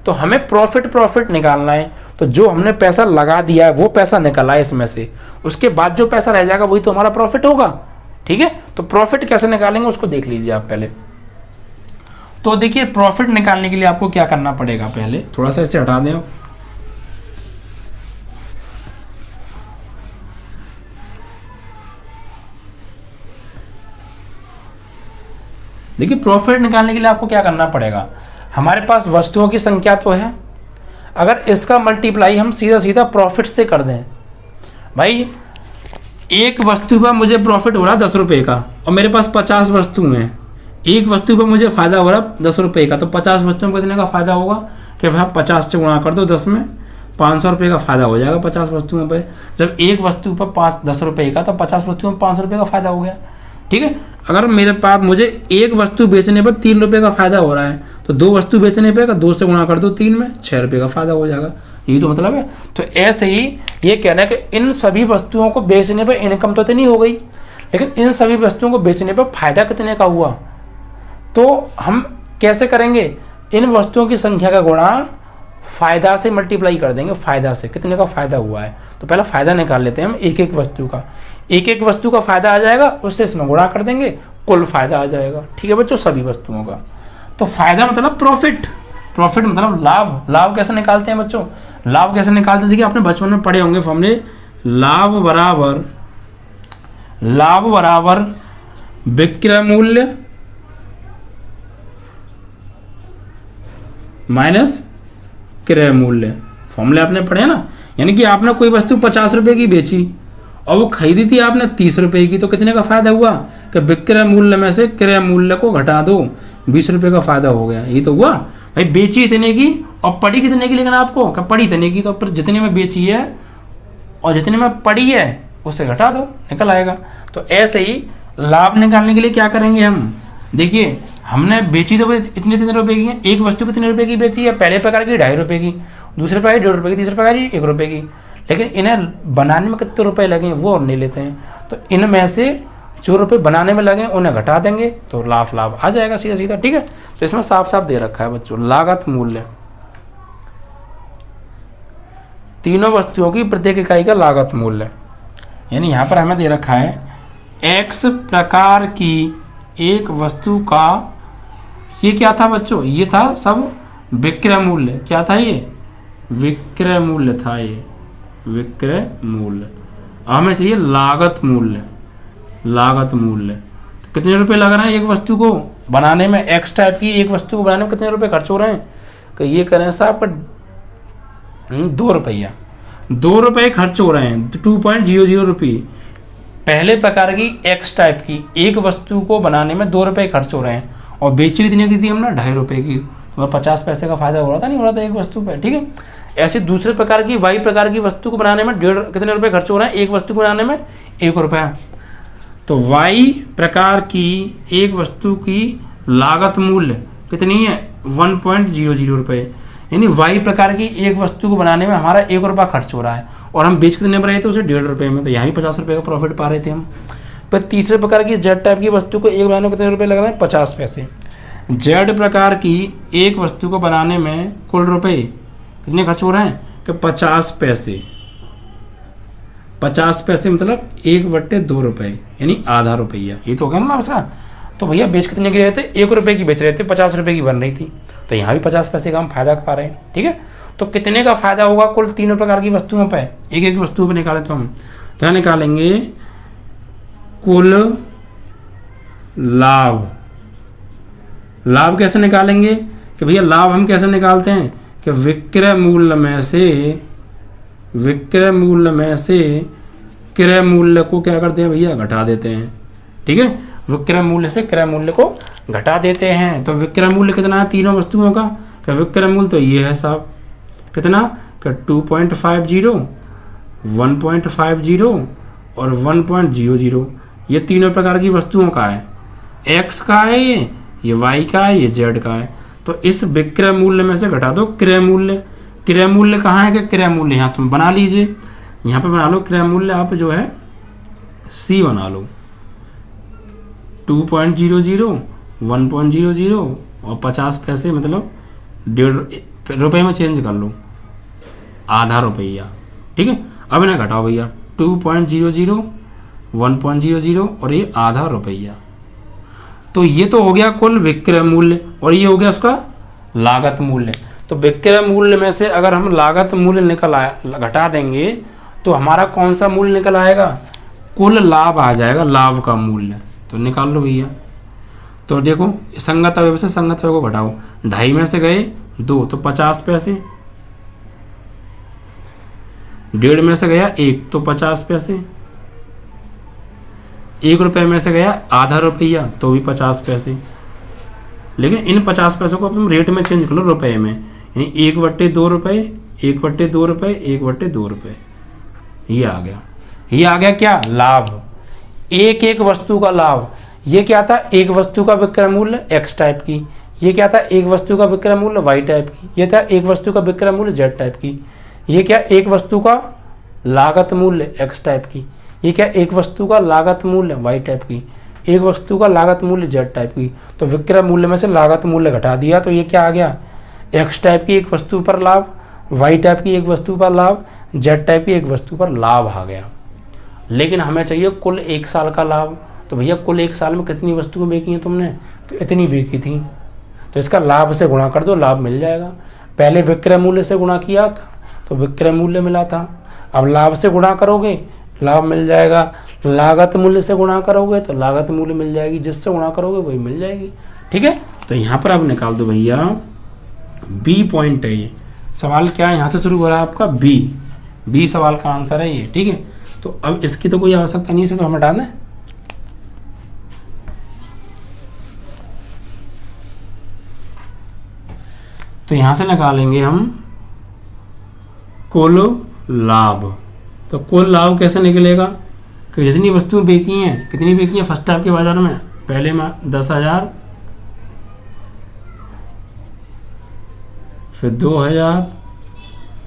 तो हमें प्रॉफिट निकालना है, तो जो हमने पैसा लगा दिया है वो पैसा निकला है इसमें से, उसके बाद जो पैसा रह जाएगा वही तो हमारा प्रॉफिट होगा। ठीक है, तो प्रॉफिट कैसे निकालेंगे उसको देख लीजिए आप पहले। तो देखिए प्रॉफिट निकालने के लिए आपको क्या करना पड़ेगा, पहले थोड़ा सा इसे हटा दें आप। देखिए प्रॉफिट निकालने के लिए आपको क्या करना पड़ेगा, हमारे पास वस्तुओं की संख्या तो है, अगर इसका मल्टीप्लाई हम सीधा सीधा प्रॉफिट से कर दें। भाई एक वस्तु पर मुझे प्रॉफिट हो रहा 10 रुपये का, और मेरे पास 50 वस्तुएं हैं, एक वस्तु पर मुझे फायदा हो रहा 10 रुपये का, तो 50 वस्तुओं को कितने का फायदा होगा कि भाई 50 से गुणा कर दो 10 में, 500 रुपये का फायदा हो जाएगा 50 वस्तुओं पर। जब एक वस्तु पर 10 रुपये का, तो 50 वस्तुओं में 500 रुपये का फायदा हो गया। ठीक है, अगर मेरे पास मुझे एक वस्तु बेचने पर 3 रुपये का फायदा हो रहा है, तो 2 वस्तु बेचने पर 2 से गुणा कर दो 3 में, 6 रुपये का फायदा हो जाएगा। यही तो मतलब है। तो ऐसे ही ये कहना है कि इन सभी वस्तुओं को बेचने पर इनकम तो इतनी हो गई, लेकिन इन सभी वस्तुओं को बेचने पर फायदा कितने का हुआ, तो हम कैसे करेंगे, इन वस्तुओं की संख्या का गुणा फायदा से मल्टीप्लाई कर देंगे। फायदा से कितने का फायदा हुआ है, तो पहला फायदा निकाल लेते हैं हम एक एक वस्तु का। एक एक वस्तु का फायदा आ जाएगा, उससे इसमें गुणा कर देंगे, कुल फायदा आ जाएगा। ठीक है बच्चों, सभी वस्तुओं का। तो फायदा मतलब प्रॉफिट, प्रॉफिट मतलब लाभ। लाभ कैसे निकालते हैं बच्चों, लाभ कैसे निकालते हैं, देखिए आपने बचपन में पढ़े होंगे फॉर्मूले, लाभ बराबर विक्रय मूल्य माइनस क्रय मूल्य। फॉर्मूले आपने पढ़े ना, यानी कि आपने कोई वस्तु 50 रुपए की बेची और वो खरीदी थी आपने 30 रुपए की, तो कितने का फायदा हुआ कि विक्रय मूल्य में से क्रय मूल्य को घटा दो, 20 रुपए का फायदा हो गया। ये तो हुआ भाई, बेची इतने की और पड़ी कितने की, लेकिन आपको क्या पड़ी इतने की, तो फिर जितने में बेची है और जितने में पड़ी है उससे घटा दो, निकल आएगा। तो ऐसे ही लाभ निकालने के लिए क्या करेंगे हम, देखिए हमने बेची तो इतने रुपए की है, एक वस्तु कितने रुपए की बेची है, पहले प्रकार की 2.5 रुपए की, दूसरे प्रकार की 1.5 रुपए की, तीसरे प्रकार की 1 रुपए की, लेकिन इन्हें बनाने में कितने रुपए लगे वो हम नहीं लेते हैं। तो इनमें से जो रुपए बनाने में लगे उन्हें घटा देंगे तो लाभ आ जाएगा सीधा सीधा। ठीक है, तो इसमें साफ साफ दे रखा है बच्चों, लागत मूल्य, तीनों वस्तुओं की प्रत्येक इकाई का लागत मूल्य। यानी यहाँ पर हमें दे रखा है x प्रकार की एक वस्तु का, ये क्या था बच्चों, ये था सब विक्रय मूल्य। क्या था ये, विक्रय मूल्य था, ये विक्रय मूल्य। हमें चाहिए लागत मूल्य, लागत मूल्य। तो कितने रुपए लग रहे हैं एक वस्तु को बनाने में, एक्स टाइप की एक वस्तु को बनाने में कितने रुपए खर्च हो रहे हैं, कि ये करें साहब 2 रुपया, 2 रुपये खर्च हो रहे हैं, 2.00 रुपये। पहले प्रकार की एक्स टाइप की एक वस्तु को बनाने में 2 रुपये खर्च हो रहे हैं और बेची कितने की थी हमने, 2.5 रुपये की, तो 50 पैसे का फायदा हो रहा था, नहीं हो रहा था एक वस्तु पे। ठीक है, ऐसे दूसरे प्रकार की वाई प्रकार की वस्तु को बनाने में कितने रुपए खर्च हो रहे हैं, एक वस्तु को बनाने में 1 रुपया। तो वाई प्रकार की एक वस्तु की लागत मूल्य कितनी है, 1.00 रुपये। यानी वाई प्रकार की एक वस्तु को बनाने में हमारा 1 रुपया खर्च हो रहा है और हम बेच कितने में रहे थे उसे 1.5 रुपये में, तो यहाँ भी 50 रुपये का प्रॉफिट पा रहे थे हम। पर तीसरे प्रकार की जेड टाइप की वस्तु को एक बनाने में कितने रुपये लग रहे हैं, 50 पैसे। जेड प्रकार की एक वस्तु को बनाने में कुल रुपये कितने खर्च हो रहे हैं, कि 50 पैसे। 50 पैसे मतलब 1/2 रुपये, यानी आधा रुपया। ये तो हो गया ना उसका। तो भैया बेच कितने की रहे थे, 1 रुपये की बेच रहे थे, 50 रुपये की बन रही थी, तो यहाँ भी 50 पैसे का हम फायदा पा रहे हैं। ठीक है, तो कितने का फायदा होगा कुल तीनों प्रकार की वस्तुओं पर, एक एक वस्तु पर निकालें तो हम क्या निकालेंगे, कुल लाभ। लाभ कैसे निकालेंगे, कि भैया लाभ हम कैसे निकालते हैं, कि विक्रय मूल्य में से क्रय मूल्य को क्या करते हैं भैया, घटा देते हैं। ठीक है, विक्रय मूल्य से क्रय मूल्य को घटा देते हैं। तो विक्रय मूल्य कितना है तीनों वस्तुओं का, कि विक्रय मूल्य तो ये है साहब, कितना, कि 2.50, 1.50 और 1.00। ये तीनों प्रकार की वस्तुओं का है, एक्स का है ये वाई का है, ये जेड का है। तो इस विक्रय मूल्य में से घटा दो क्रय मूल्य। क्रय मूल्य कहाँ है, कि क्रय मूल्य यहाँ तुम बना लीजिए, यहाँ पे बना लो क्रय मूल्य, आप जो है सी बना लो, 2.00, 1.00 और 50 पैसे, मतलब 1.5 रुपये में चेंज कर लो, आधा रुपया। ठीक है, अब इन्हें घटाओ भैया, 2.00, 1.00 और ये आधा रुपया। तो ये तो हो गया कुल विक्रय मूल्य और ये हो गया उसका लागत मूल्य। तो विक्रय मूल्य में से अगर हम लागत मूल्य घटा देंगे तो हमारा कौन सा मूल्य निकल आएगा, कुल लाभ आ जाएगा, लाभ का मूल्य। तो निकाल लो भैया। तो देखो संगत अवयव से संगत अवयव को घटाओ, 2.5 में से गए 2 तो 50 पैसे, 1.5 में से गया 1 तो 50 पैसे, 1 रुपये में से गया आधा रुपया तो भी 50 पैसे। लेकिन इन 50 पैसों को तुम रेट में चेंज कर लो रुपए में, यानी 1/2 रुपये, 1/2 रुपये, 1/2 रुपये। ये आ गया क्या, लाभ। एक एक वस्तु का लाभ। ये क्या था, एक वस्तु का विक्रय मूल्य एक्स टाइप की, ये क्या था, एक वस्तु का विक्रय मूल्य वाई टाइप की, ये था एक वस्तु का विक्रय मूल्य जेड टाइप की, ये क्या एक वस्तु का लागत मूल्य एक्स टाइप की, ये क्या एक वस्तु का लागत मूल्य वाई टाइप की, एक वस्तु का लागत मूल्य जेड टाइप की। तो विक्रय मूल्य में से लागत मूल्य घटा दिया तो ये क्या आ गया, एक्स टाइप की एक वस्तु पर लाभ, वाई टाइप की एक वस्तु पर लाभ, जेड टाइप की एक वस्तु पर लाभ आ गया। लेकिन हमें चाहिए कुल 1 साल का लाभ। तो भैया कुल 1 साल में कितनी वस्तुएं बेची हैं तुमने, तो इतनी बेची थी, तो इसका लाभ से गुणा कर दो, लाभ मिल जाएगा। पहले विक्रय मूल्य से गुणा किया था तो विक्रय मूल्य मिला था, अब लाभ से गुणा करोगे लाभ मिल जाएगा, लागत मूल्य से गुणा करोगे तो लागत मूल्य मिल जाएगी, जिससे गुणा करोगे वही मिल जाएगी। ठीक है, तो यहाँ पर आप निकाल दो भैया, बी पॉइंट है ये, सवाल क्या है, यहाँ से शुरू हो रहा है आपका बी सवाल का आंसर है ये, ठीक है। तो अब इसकी तो कोई आवश्यकता नहीं है, इसे तो हम हटा दें। तो यहाँ से निकालेंगे हम कुल लाभ। तो कुल लाभ कैसे निकलेगा कि जितनी वस्तुएं बेची हैं, कितनी बेची हैं फर्स्ट हाफ के बाजार में, पहले में 10,000, फिर 2,000,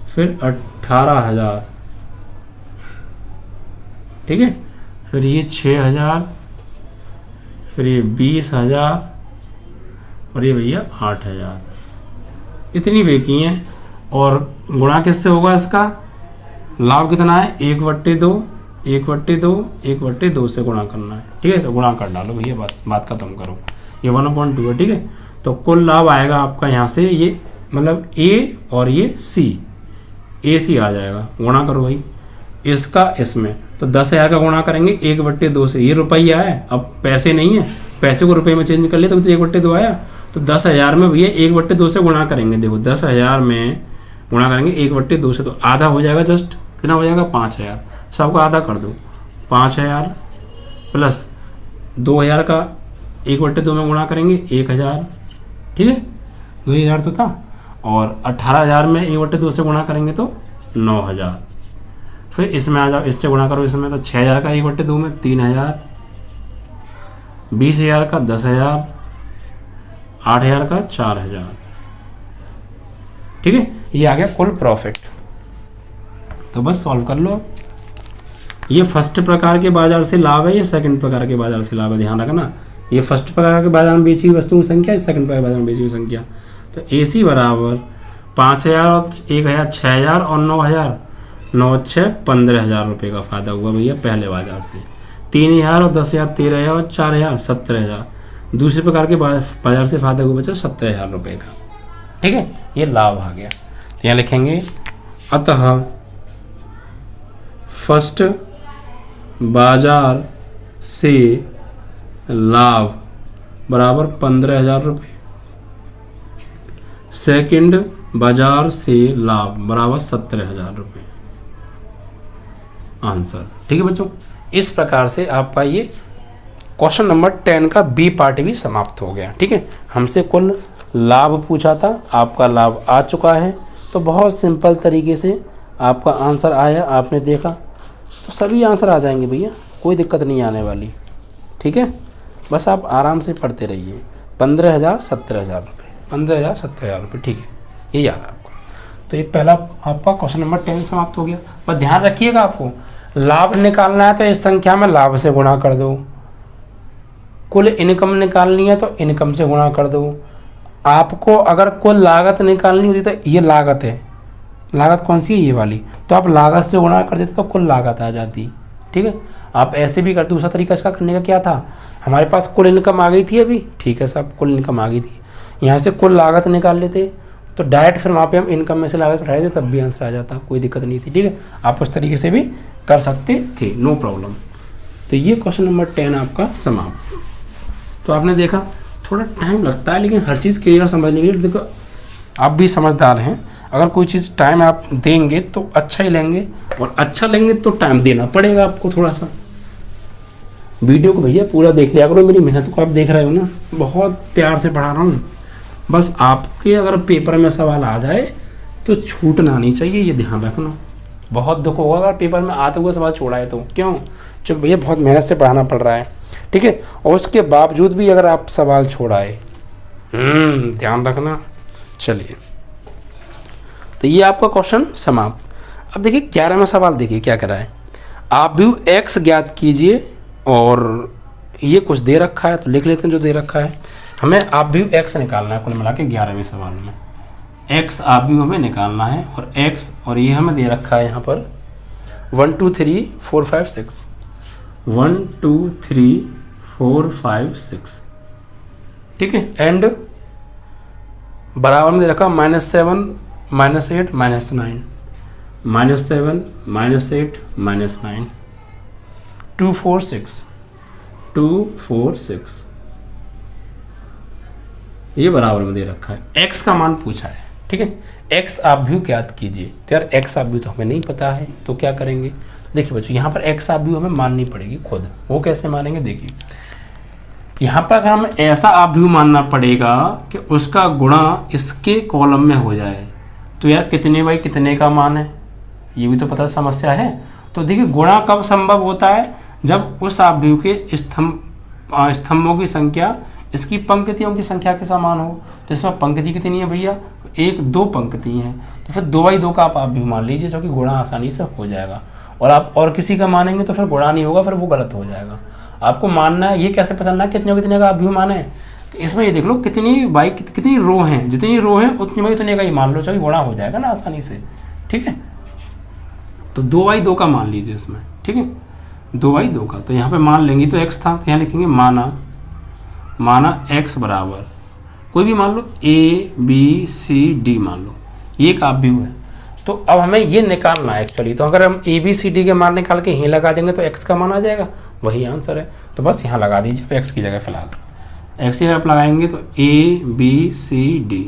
फिर 18,000, ठीक है, फिर ये 6,000, फिर ये 20,000 और ये भैया 8,000, इतनी बेची हैं। और गुणा किससे होगा इसका, लाभ कितना है 1/2, 1/2, 1/2 से गुणा करना है, ठीक है। तो गुणा कर डालो भैया, बस बात खत्म करो, ये 1/2 है, ठीक है। तो कुल लाभ आएगा आपका यहाँ से, ये मतलब ए और ये सी, ए सी आ जाएगा, गुणा करो भाई इसका इसमें। तो 10,000 का गुणा करेंगे 1/2 से, ये रुपया है, अब पैसे नहीं है, पैसे को रुपये में चेंज कर लिया तो 1/2 आया। तो 10,000 में भैया 1/2 से गुणा करेंगे, देखो 10,000 में गुणा करेंगे 1/2 से, तो आधा हो जाएगा, जस्ट कितना हो जाएगा 5,000, सबको आधा कर दो, 5,000 प्लस 2,000 का 1/2 में गुणा करेंगे 1,000, ठीक है, 2,000 तो था। और 18,000 में 1/2 से गुणा करेंगे तो 9,000। फिर इसमें आ जाओ, इससे गुणा करो इसमें, तो 6,000 का 1/2 में 3,000, 20,000 का 10,000, 8,000 का 4,000, ठीक है। ये आ गया कुल प्रॉफिट। तो बस सॉल्व कर लो। ये फर्स्ट प्रकार के बाजार से लाभ है, ये सेकंड प्रकार के बाजार से लाभ है, ध्यान रखना। ये फर्स्ट प्रकार के बाजार में बेची हुई वस्तुओं की संख्या है, सेकंड प्रकार के बाजार में बेची हुई संख्या। तो AC बराबर 5,000 और 1,000 6,000 और 9,000, 9 6 15,000 रुपये का फायदा हुआ भैया पहले बाजार से। 3,000 और 10,000 13,000 और 4,000 17,000। दूसरे प्रकार के बाजार से फायदा हुआ बचा 17,000 रुपये का, ठीक है। ये लाभ आ गया। तो यहाँ लिखेंगे अतः फर्स्ट बाजार से लाभ बराबर 15,000 रुपये, सेकंड बाजार से लाभ बराबर 17,000 रुपये, आंसर, ठीक है बच्चों। इस प्रकार से आपका ये क्वेश्चन नंबर 10 का बी पार्ट भी समाप्त हो गया, ठीक है। हमसे कुल लाभ पूछा था, आपका लाभ आ चुका है। तो बहुत सिंपल तरीके से आपका आंसर आया, आपने देखा, तो सभी आंसर आ जाएंगे भैया, कोई दिक्कत नहीं आने वाली, ठीक है। बस आप आराम से पढ़ते रहिए। 15,000 17,000 रुपये, 15,000 17,000 रुपये, ठीक है, ये याद है आपका। तो ये पहला आपका क्वेश्चन नंबर 10 समाप्त हो गया। पर ध्यान रखिएगा, आपको लाभ निकालना है तो इस संख्या में लाभ से गुणा कर दो, कुल इनकम निकालनी है तो इनकम से गुणा कर दो। आपको अगर कुल लागत निकालनी होती तो ये लागत है, लागत कौन सी है, ये वाली, तो आप लागत से गुणा कर देते तो कुल लागत आ जाती, ठीक है। आप ऐसे भी कर, दूसरा तरीका इसका करने का क्या था, हमारे पास कुल इनकम आ गई थी अभी, ठीक है साहब, कुल इनकम आ गई थी, यहाँ से कुल लागत निकाल लेते तो डायरेक्ट फिर वहाँ पे हम इनकम में से लागत उठाए थे, तब भी आंसर आ जाता, कोई दिक्कत नहीं थी, ठीक है। आप उस तरीके से भी कर सकते थे, नो प्रॉब्लम। तो ये क्वेश्चन नंबर 10 आपका समाप्त। तो आपने देखा थोड़ा टाइम लगता है, लेकिन हर चीज़ क्लियर समझने के लिए, देखो आप भी समझदार हैं, अगर कोई चीज़ टाइम आप देंगे तो अच्छा ही लेंगे, और अच्छा लेंगे तो टाइम देना पड़ेगा आपको थोड़ा सा। वीडियो को भैया पूरा देख लिया करो, मेरी मेहनत को आप देख रहे हो ना, बहुत प्यार से पढ़ा रहा हूँ। बस आपके अगर पेपर में सवाल आ जाए तो छूटना नहीं चाहिए, ये ध्यान रखना। बहुत दुख होगा अगर पेपर में आते हुए सवाल छोड़ा है तो, क्यों, चलो भैया बहुत मेहनत से पढ़ाना पड़ रहा है, ठीक है, और उसके बावजूद भी अगर आप सवाल छोड़ाए, ध्यान रखना। चलिए, तो ये आपका क्वेश्चन समाप्त। अब देखिए 11वां सवाल, देखिए क्या कह रहा है, आप भी x ज्ञात कीजिए, और ये कुछ दे रखा है तो लिख लेते हैं जो दे रखा है। हमें आप भी x निकालना है, कुल मिला के 11वें सवाल में x आप भी हमें निकालना है, और x और ये हमें दे रखा है यहाँ पर 1 2 3 4 5 6, 1 2 3 4 5 6, ठीक है, एंड बराबर में दे रखा -7 -8 -9, -7 -8 -9, 2 4 6, 2 4 6, ये बराबर में दे रखा है। x का मान पूछा है, ठीक है। एक्स आव्यूह ज्ञात कीजिए। तो यार एक्स आव्यूह तो हमें नहीं पता है, तो क्या करेंगे, देखिए बच्चों यहाँ पर एक्स आव्यूह हमें माननी पड़ेगी खुद। वो कैसे मानेंगे, देखिए यहाँ पर अगर हमें ऐसा आव्यूह मानना पड़ेगा कि उसका गुणा इसके कॉलम में हो जाए, तो यार कितने बाई कितने का मान है, ये भी तो पता समस्या है। तो देखिए गुणा कब संभव होता है, जब उस आव्यूह के स्तंभों की संख्या इसकी पंक्तियों की संख्या के समान हो। तो इसमें पंक्ति कितनी है भैया, 1-2 पंक्ति हैं, तो फिर 2/2 का आप आव्यूह मान लीजिए, जो कि गुणा आसानी से हो जाएगा। और आप और किसी का मानेंगे तो फिर गुणा नहीं होगा, फिर वो गलत हो जाएगा। आपको मानना है, ये कैसे पसंद है कितने कितने का आव्यूह माने, इसमें ये देख लो कितनी रो हैं, जितनी रो हैं उतनी बाई उतने का ही मान लो, चलो गुणा हो जाएगा ना आसानी से, ठीक है। तो 2/2 का मान लीजिए इसमें, ठीक है, 2/2 का। तो यहाँ पे मान लेंगे, तो x था, तो यहाँ लिखेंगे माना x बराबर कोई भी मान लो ABCD मान लो, ये एक आव्यूह है। तो अब हमें ये निकालना है एक्चुअली। तो अगर हम ABCD के मान निकाल के यहीं लगा देंगे तो x का मान आ जाएगा, वही आंसर है। तो बस यहाँ लगा दीजिए x की जगह फिलहाल, x की जगह आप लगाएंगे तो ABCD,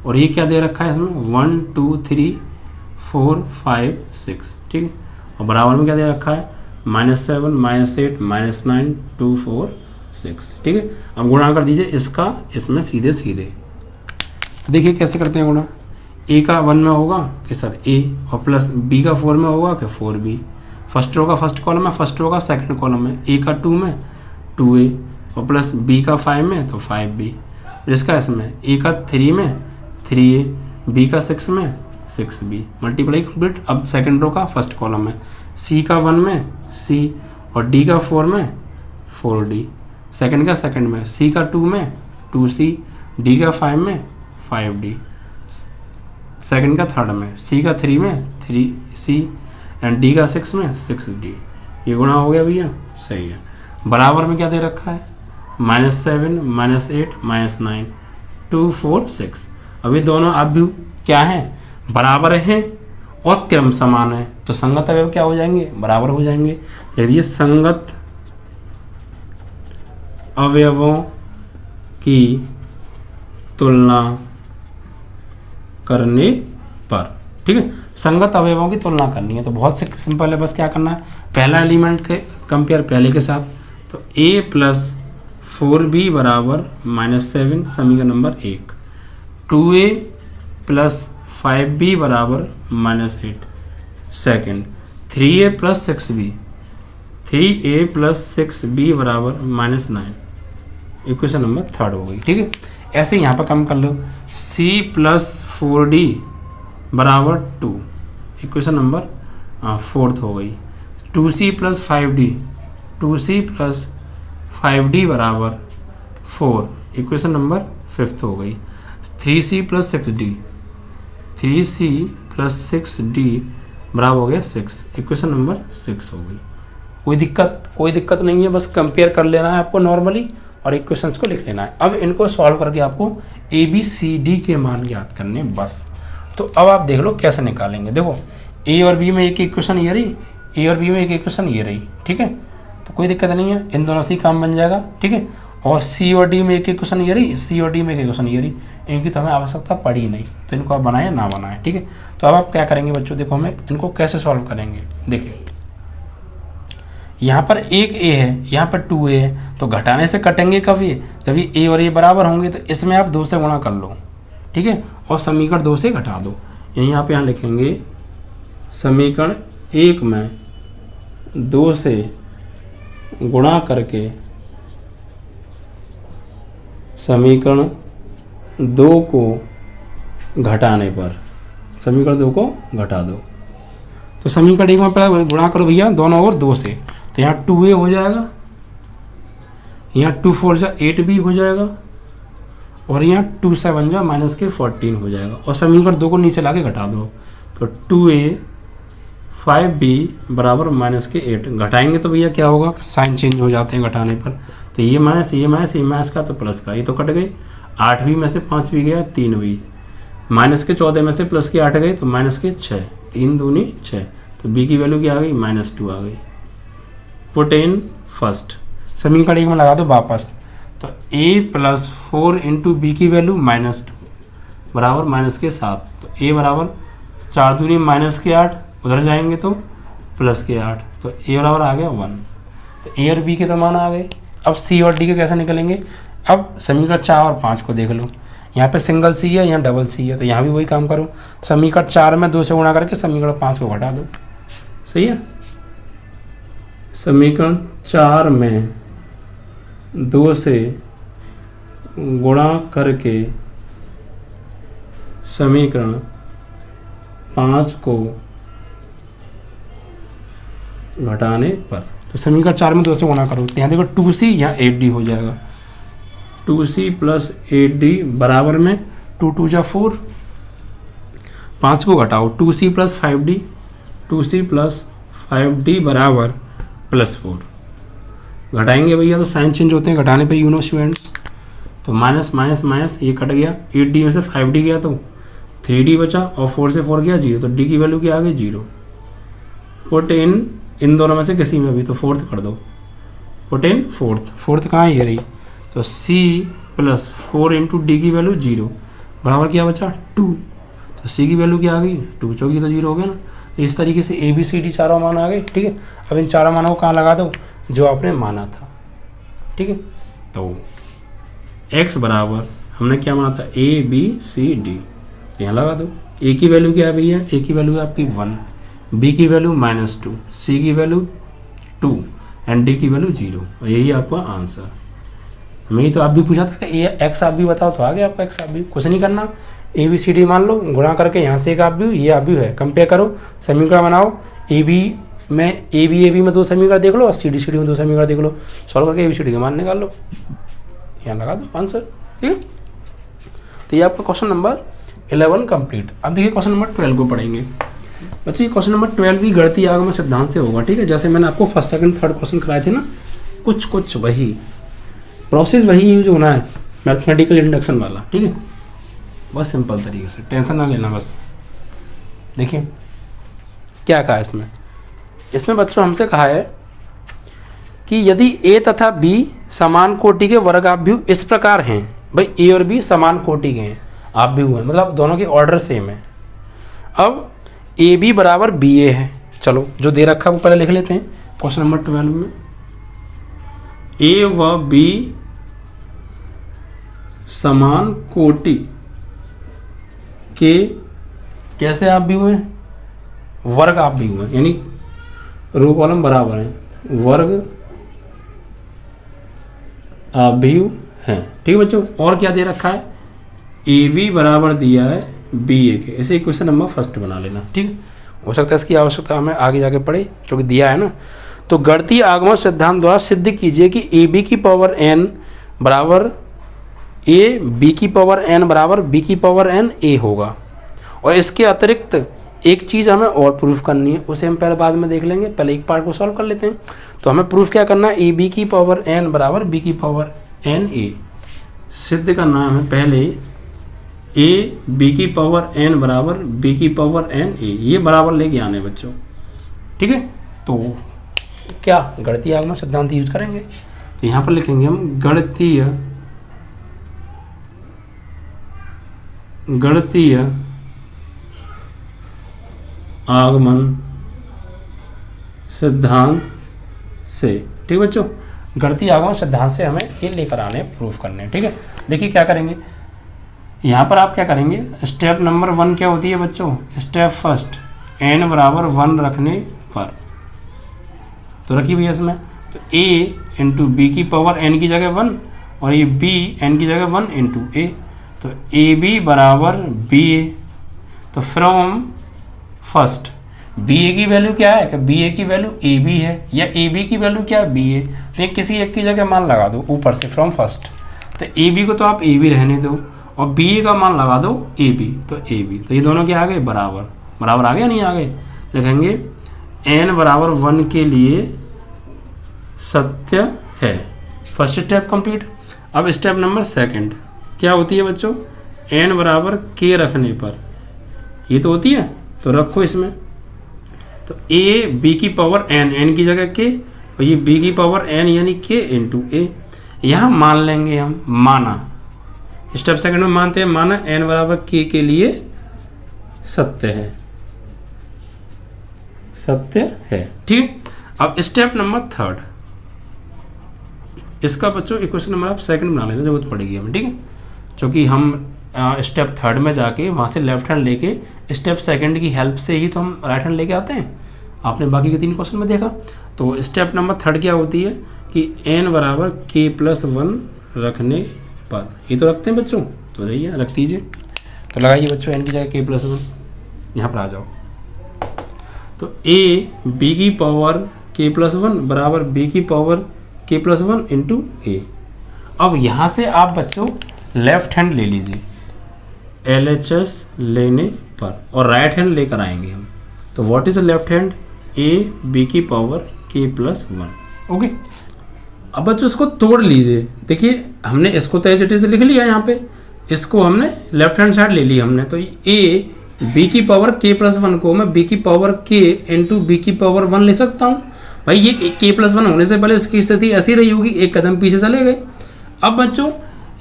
और ये क्या दे रखा है इसमें 1 2 3 4 5 6, ठीक है। और बराबर में क्या दे रखा है -7 -8 -9 2 4 6, ठीक है। अब गुणा कर दीजिए इसका इसमें सीधे सीधे। तो देखिए कैसे करते हैं गुणा, a का 1 में होगा कि सर a, और प्लस b का 4 में होगा कि 4b। फर्स्ट रो का फर्स्ट कॉलम है, फर्स्ट रो का सेकंड कॉलम है, a का 2 में 2a, और प्लस b का 5 में तो 5b। इसका इसमें a का 3 में 3a, b का 6 में 6b। Multiply complete. अब सेकंड रो का फर्स्ट कॉलम है, c का 1 में c, और d का 4 में 4d। सेकंड का सेकंड में c का 2 में 2c, d का 5 में 5d। सेकंड का थर्ड में c का 3 में 3c, एंड d का 6 में 6d। ये गुणा हो गया भैया, सही है। बराबर में क्या दे रखा है -7 -8 -9 2 4 6। अभी दोनों आव्यूह क्या हैं, बराबर हैं और क्रम समान है, तो संगत अवयव क्या हो जाएंगे, बराबर हो जाएंगे। यदि संगत अवयवों की तुलना करने पर, ठीक है, संगत अवयवों की तुलना करनी है तो बहुत सिंपल है, बस क्या करना है, पहला एलिमेंट के कंपेयर पहले के साथ, तो a + 4b बराबर -7 समीकरण नंबर 1, 2a + 5b बराबर -8 second, 3a + 6b, 3a + 6b बराबर -9 इक्वेशन नंबर 3 हो गई, ठीक है। ऐसे यहाँ पर कम कर लो, c + 4d बराबर 2 इक्वेशन नंबर 4 हो गई, 2c + 5d, 2c + 5d बराबर 4 इक्वेशन नंबर 5 हो गई, 3c + 6d, 3c + 6d बराबर हो गया 6 इक्वेशन नंबर 6 हो गई। कोई दिक्कत नहीं है, बस कंपेयर कर लेना है आपको नॉर्मली और इक्वेशंस को लिख लेना है। अब इनको सॉल्व करके आपको ABCD के मान ज्ञात करने बस। तो अब आप देख लो कैसे निकालेंगे। देखो A और B में एक इक्वेशन ये रही, A और B में एक इक्वेशन ये रही, ठीक है, तो कोई दिक्कत नहीं है, इन दोनों से ही काम बन जाएगा, ठीक है। और C और D में एक इक्वेशन ये रही, C और D में एक इक्वेशन ये रही, इनकी तो हमें आवश्यकता पड़ी नहीं, तो इनको आप बनाए ना बनाए, ठीक है। तो अब आप क्या करेंगे बच्चों, देखो हमें इनको कैसे सॉल्व करेंगे। देखिए यहाँ पर एक a है, यहाँ पर 2a है, तो घटाने से कटेंगे कब ये, जब ये a और a बराबर होंगे, तो इसमें आप 2 से गुणा कर लो, ठीक है, और समीकरण 2 से घटा दो। यहाँ पे यहाँ लिखेंगे समीकरण 1 में 2 से गुणा करके समीकरण 2 को घटाने पर समीकरण 2 को घटा दो। तो समीकरण 1 में पहले गुणा करो भैया दोनों ओर 2 से, तो यहाँ 2a हो जाएगा, यहाँ 2 4 जा 8b हो जाएगा, और यहाँ 2 7 जा -14 हो जाएगा, और समीकरण 2 को नीचे लाके घटा दो, तो 2a 5b बराबर -8। घटाएंगे तो भैया क्या होगा, साइन चेंज हो जाते हैं घटाने पर, तो ये माइनस का तो प्लस का, ये तो कट गई, 8b में से 5 भी गया 3b, -14 में से प्लस के 8 गए तो -6, 3 दूनी 6, तो b की वैल्यू क्या आ गई -2 आ गई। पुट इन फर्स्ट, समीकरण 1 में लगा दो वापस, तो a + 4 × b की वैल्यू -2 बराबर माइनस के 7, तो ए बराबर 4 दूनी माइनस के 8, उधर जाएंगे तो प्लस के 8, तो ए बराबर आ गया 1। तो ए और बी के तो मान आ गए। अब सी और डी के कैसे निकलेंगे? अब समीकरण 4 और 5 को देख लो, यहाँ पे सिंगल सी है, यहाँ डबल सी है, तो यहाँ भी वही काम करो, समीकरण 4 में 2 से गुणा करके समीकरण 5 को घटा दो। सही है, समीकरण 4 में 2 से गुणा करके समीकरण 5 को घटाने पर, तो समीकरण 4 में 2 से गुणा करो, तो यहाँ देखो 2c, यहाँ 8d हो जाएगा, 2c प्लस 8d बराबर में 2 2 जा 4, 5 को घटाओ, 2c plus 5d, 2c plus 5d बराबर प्लस 4। घटाएंगे भैया तो साइन चेंज होते हैं घटाने पे, यूनो स्टूडेंट्स। तो माइनस माइनस माइनस ये कट गया, 8d में से 5d गया तो 3d बचा, और 4 से 4 गया 0, तो d की वैल्यू क्या आ गई 0। पुट इन दोनों में से किसी में भी, तो फोर्थ कर दो, पुट इन फोर्थ कहाँ है, ये रही, तो c प्लस 4 इंटू डी की वैल्यू 0 बराबर क्या बचा 2, तो c की वैल्यू क्या आ गई 2 चौकी तो 0 हो गया ना। तो इस तरीके से ए बी सी डी चारों मान आ गए। ठीक है, अब इन चारों मानों को कहाँ लगा दो, जो आपने माना था। ठीक है, तो x बराबर हमने क्या माना था, ए बी सी डी, तो यहाँ लगा दो। ए की वैल्यू क्या है भैया, ए की वैल्यू है आपकी 1, बी की वैल्यू -2, सी की वैल्यू 2 एंड डी की वैल्यू 0, और यही आपका आंसर। हमें तो आप भी पूछा था कि ए एक्स आप भी बताओ, तो आ गया आपका एक्स आप भी। कुछ नहीं करना, ए बी सी डी मान लो, गुणा करके यहाँ से एक आप भी, ये आप भी है, कंपेयर करो, समीकरण बनाओ। ए बी में 2 समीकरण देख लो, और सी डी में 2 समीकरण देख लो, सॉल्व करके ए बी सी डी के मान निकाल लो, यहाँ लगा दो आंसर। ठीक है, तो ये आपका क्वेश्चन नंबर 11 कंप्लीट। अब देखिए क्वेश्चन नंबर 12 को पढ़ेंगे बच्चों। ये क्वेश्चन नंबर 12 भी गणितीय आगम सिद्धांत से होगा। ठीक है, जैसे मैंने आपको फर्स्ट सेकंड थर्ड क्वेश्चन कराए थे ना, कुछ वही प्रोसेस वही यूज होना है, मैथमेटिकल इंडक्शन वाला। ठीक है, बस सिंपल तरीके से, टेंशन ना लेना बस। देखिए क्या कहा है इसमें बच्चों हमसे कहा है कि यदि ए तथा बी समान कोटि के वर्गाभ्यु इस प्रकार हैं, भाई ए और बी समान कोटि के हैं, आप भी हुए, मतलब दोनों के ऑर्डर सेम है। अब ए बी बराबर बी ए है, चलो जो दे रखा है वो पहले लिख लेते हैं। क्वेश्चन नंबर 12 में ए व बी समान कोटि के कैसे आप भी हुए, वर्ग आप भी हुए, यानी रो कॉलम बराबर है, वर्ग आप भी हैं। ठीक है बच्चों, और क्या दे रखा है, ए बी बराबर दिया है बी ए के, ऐसे क्वेश्चन नंबर फर्स्ट बना लेना। ठीक है, हो सकता है इसकी आवश्यकता हमें आगे जाके पड़े, क्योंकि दिया है ना। तो गणितीय आगमन सिद्धांत द्वारा सिद्ध कीजिए कि ए बी की पावर एन बराबर ए बी की पावर एन बराबर बी की पावर एन ए होगा। और इसके अतिरिक्त एक चीज़ हमें और प्रूफ करनी है, उसे हम पहले बाद में देख लेंगे, पहले एक पार्ट को सॉल्व कर लेते हैं। तो हमें प्रूफ क्या करना है, ए बी की पावर एन बराबर बी की पावर एन ए सिद्ध करना है हमें। पहले ए बी की पावर एन बराबर बी की पावर एन ए, ये बराबर लेके आने बच्चों। ठीक है, तो क्या गणितीय आगमन सिद्धांत यूज करेंगे, तो यहाँ पर लिखेंगे हम गणितीय आगमन सिद्धांत से। ठीक है बच्चों, गणितीय आगमन सिद्धांत से हमें ये लेकर आने, प्रूफ करने। ठीक है, देखिए क्या करेंगे, यहाँ पर आप क्या करेंगे, स्टेप नंबर 1 क्या होती है बच्चों, स्टेप फर्स्ट n बराबर 1 रखने पर, तो रखिए भैया इसमें, तो a इंटू बी की पावर n की जगह 1, और ये b n की जगह 1 इंटू a, तो ए बी बराबर बी ए। तो फ्रॉम फर्स्ट बी ए की वैल्यू क्या है, कि बी ए की वैल्यू ए बी है, या ए बी की वैल्यू क्या है बी ए, तो ये किसी एक की जगह मान लगा दो ऊपर से फ्रॉम फर्स्ट। तो ए बी को तो आप ए बी रहने दो, और बी ए का मान लगा दो ए बी, तो ए बी, तो ये दोनों क्या आ गए बराबर आ गए, नहीं आ गए, लिखेंगे n बराबर 1 के लिए सत्य है। First step complete. अब स्टेप नंबर सेकंड क्या होती है बच्चों, n बराबर k रखने पर, ये तो होती है, तो रखो इसमें, तो a b की पावर n की जगह k, और ये b की पावर n यानी k इंटू ए। यहाँ मान लेंगे हम, माना, स्टेप सेकंड में मानते हैं माना n बराबर k के लिए सत्य है, सत्य है। ठीक, अब स्टेप नंबर थर्ड, इसका बच्चों इक्वेशन नंबर आप सेकंड बना लेना, जरूरत पड़ेगी हमें। ठीक है, क्योंकि हम स्टेप थर्ड में जाके वहाँ से लेफ्ट हैंड लेके स्टेप सेकंड की हेल्प से ही तो हम राइट हैंड लेके आते हैं। आपने बाकी के 3 क्वेश्चन में देखा। तो स्टेप नंबर थर्ड क्या होती है कि n बराबर k+1 रखने पर, ये तो रखते हैं बच्चों, तो बताइए रख दीजिए। तो लगाइए बच्चों n की जगह k+1, यहाँ पर आ जाओ। तो a b की पावर k+1 बराबर b की पावर k+1 इंटू a। अब यहाँ से आप बच्चों लेफ्ट हैंड ले लीजिए LHS लेने पर, और राइट हैंड लेकर आएंगे हम। तो what is left hand, a b की पावर k+1। ओके, अब बच्चों इसको तोड़ लीजिए। देखिए हमने इसको तो एज से लिख लिया, यहाँ पे इसको हमने लेफ्ट हैंड साइड ले ली हमने। तो a b की पावर k+1 को मैं b की पावर k इंटू b की पावर 1 ले सकता हूँ। भाई ये k+1 होने से पहले इसकी स्थिति ऐसी रही होगी, एक कदम पीछे चले गए। अब बच्चों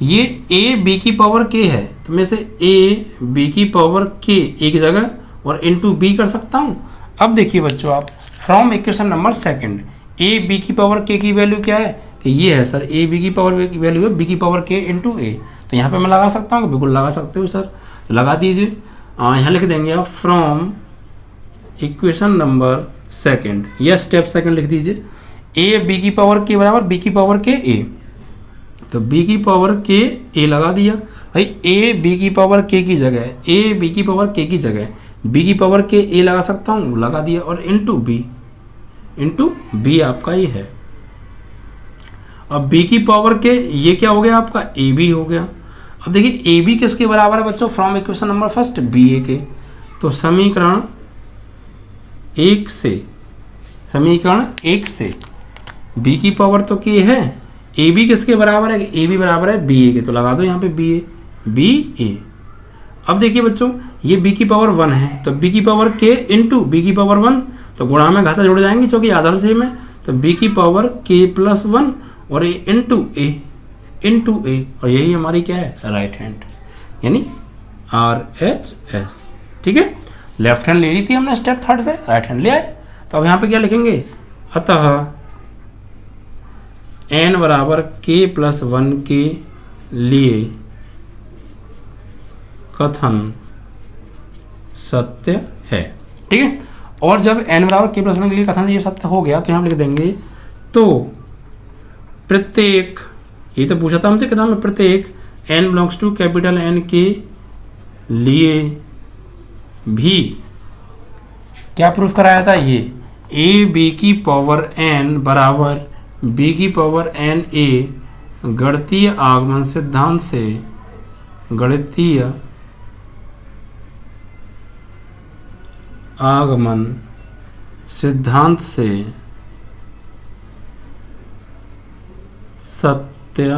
ये a b की पावर k है, तो मैं से a b की पावर k एक जगह और इंटू b कर सकता हूँ। अब देखिए बच्चों आप from equation number second, a b की पावर k की वैल्यू क्या है कि ये है सर, a b की पावर की वैल्यू है b की पावर k इंटू a। तो यहाँ पे मैं लगा सकता हूँ, बिल्कुल लगा सकते हो सर, तो लगा दीजिए। यहाँ लिख देंगे आप फ्रॉम इक्वेशन नंबर सेकंड, या स्टेप सेकंड लिख दीजिए, a b की पावर k बराबर b की पावर k a। तो b की पावर k a लगा दिया। भाई a b की पावर k की जगह, a b की पावर k की जगह b की पावर k a लगा सकता हूँ, लगा दिया, और इंटू b आपका ये है। अब b की पावर k ये क्या हो गया आपका a b हो गया। अब देखिए a b किसके बराबर है बच्चों, from equation number first b a के। तो समीकरण 1 से b की पावर तो k है, ए बी किसके बराबर है, ए बी बराबर है बी ए के। तो लगा दो यहाँ पे बी ए। अब देखिए बच्चों ये b की पावर 1 है, तो b की पावर k इंटू बी की पावर 1, तो गुणा में घाता जुड़ जाएंगे क्योंकि आधार सेम है। तो b की पावर k+1 और a इंटू ए, और यही हमारी क्या है राइट हैंड, यानी RHS। ठीक है, लेफ्ट हैंड ले ली थी हमने स्टेप थर्ड से, राइट हैंड ले आए। तो अब यहाँ पे क्या लिखेंगे, अतः n बराबर k+1 के लिए कथन सत्य है। ठीक है, और जब n बराबर k+1 के लिए कथन ये सत्य हो गया तो यहाँ लिख देंगे, तो प्रत्येक, ये तो पूछा था हमसे किताब में, प्रत्येक n belongs to capital N के लिए भी क्या प्रूफ कराया था, ये a b की पावर n बराबर b की पावर n a गणितीय आगमन सिद्धांत से, गणितीय आगमन सिद्धांत से सत्य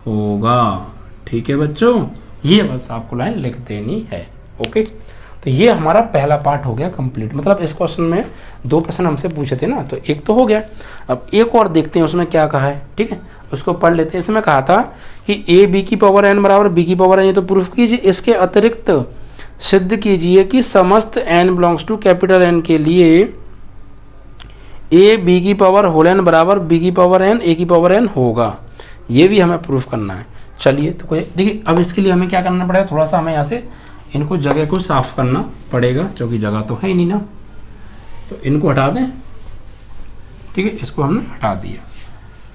होगा। ठीक है बच्चों, ये बस आपको लाइन लिख देनी है। ओके, तो ये हमारा पहला पार्ट हो गया कंप्लीट। मतलब इस क्वेश्चन में 2 प्रश्न हमसे पूछे थे ना, तो एक तो हो गया। अब एक और देखते हैं उसमें क्या कहा है। ठीक है, उसको पढ़ लेते हैं। इसमें कहा था कि a b की पावर n बराबर b की पावर n, ये तो प्रूफ कीजिए। इसके अतिरिक्त सिद्ध कीजिए कि समस्त n belongs to capital N के लिए a b की पावर होल n बराबर b की पावर n a की पावर n होगा। ये भी हमें प्रूफ करना है। चलिए, तो कोई देखिए, अब इसके लिए हमें क्या करना पड़ेगा, थोड़ा सा हमें यहाँ से इनको जगह को साफ करना पड़ेगा, क्योंकि जगह तो है ही नहीं ना। तो इनको हटा दें। ठीक है, इसको हमने हटा दिया।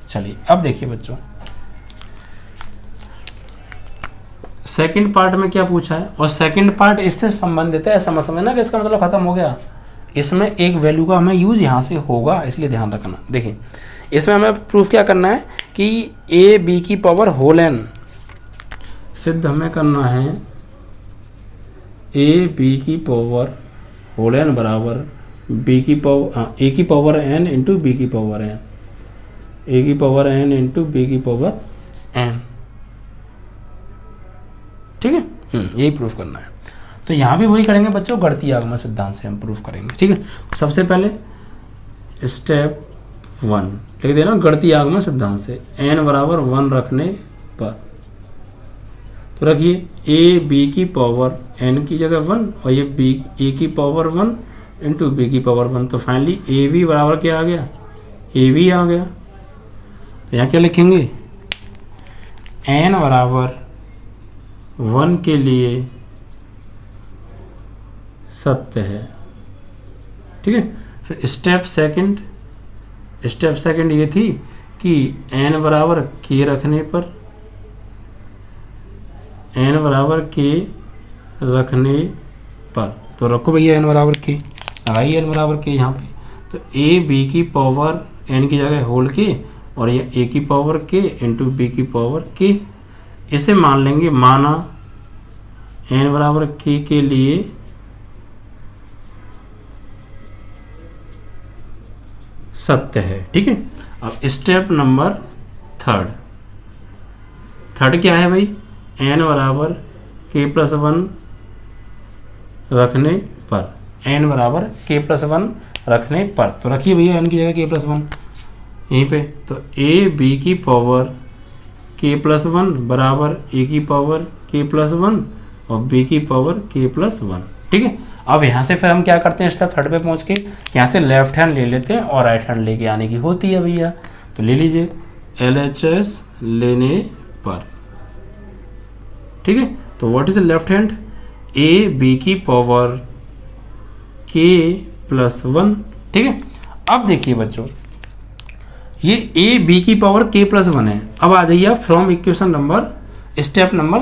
चलिए, अब देखिए बच्चों, सेकंड पार्ट में क्या पूछा है, और सेकंड पार्ट इससे संबंधित है। ऐसा मत समझना कि इसका मतलब खत्म हो गया। इसमें एक वैल्यू का हमें यूज यहाँ से होगा, इसलिए ध्यान रखना। देखिए, इसमें हमें प्रूफ क्या करना है कि a b की पावर होल n सिद्ध हमें करना है। a b की पावर होल n बराबर b की पावर a की पावर n इंटू बी की पावर n, a की पावर n इंटू बी की पावर n। ठीक है, यही प्रूफ करना है। तो यहाँ भी वही करेंगे बच्चों, गणितीय आगमन सिद्धांत से हम प्रूफ करेंगे। ठीक है, सबसे पहले स्टेप 1 लिख देना, गणितीय आगमन सिद्धांत से n बराबर 1 रखने पर। तो रखिए ए बी की पावर n की जगह 1 और ये बी ए की पावर 1 इंटू बी की पावर 1, तो फाइनली ए वी बराबर क्या आ गया, ए वी आ गया। तो यहाँ क्या लिखेंगे, n बराबर 1 के लिए सत्य है। ठीक है, फिर स्टेप सेकंड ये थी कि n बराबर k रखने पर, n बराबर k रखने पर, तो रखो भैया n बराबर k, लगाइए n बराबर k यहाँ पे। तो a b की पावर n की जगह होल k और ये a की पावर k इंटू b की पावर k, इसे मान लेंगे, माना n बराबर k के लिए सत्य है। ठीक है, अब स्टेप नंबर थर्ड क्या है भाई, n बराबर k+1 रखने पर, n बराबर k+1 रखने पर, तो रखिए भैया n की जगह k+1 यहीं पे। तो a b की पावर k+1 बराबर a की पावर k+1 और b की पावर k+1। ठीक है, अब यहाँ से फिर हम क्या करते हैं, स्टेप थर्ड पे पहुँच के यहाँ से लेफ्ट हैंड ले लेते हैं और राइट हैंड लेके आने की होती है भैया। तो ले लीजिए LHS लेने पर। ठीक है, तो what is left hand, a b की पावर k+1। ठीक है, अब देखिए बच्चों, ये ए बी की पावर k+1 है। अब आ जाइए from equation number step number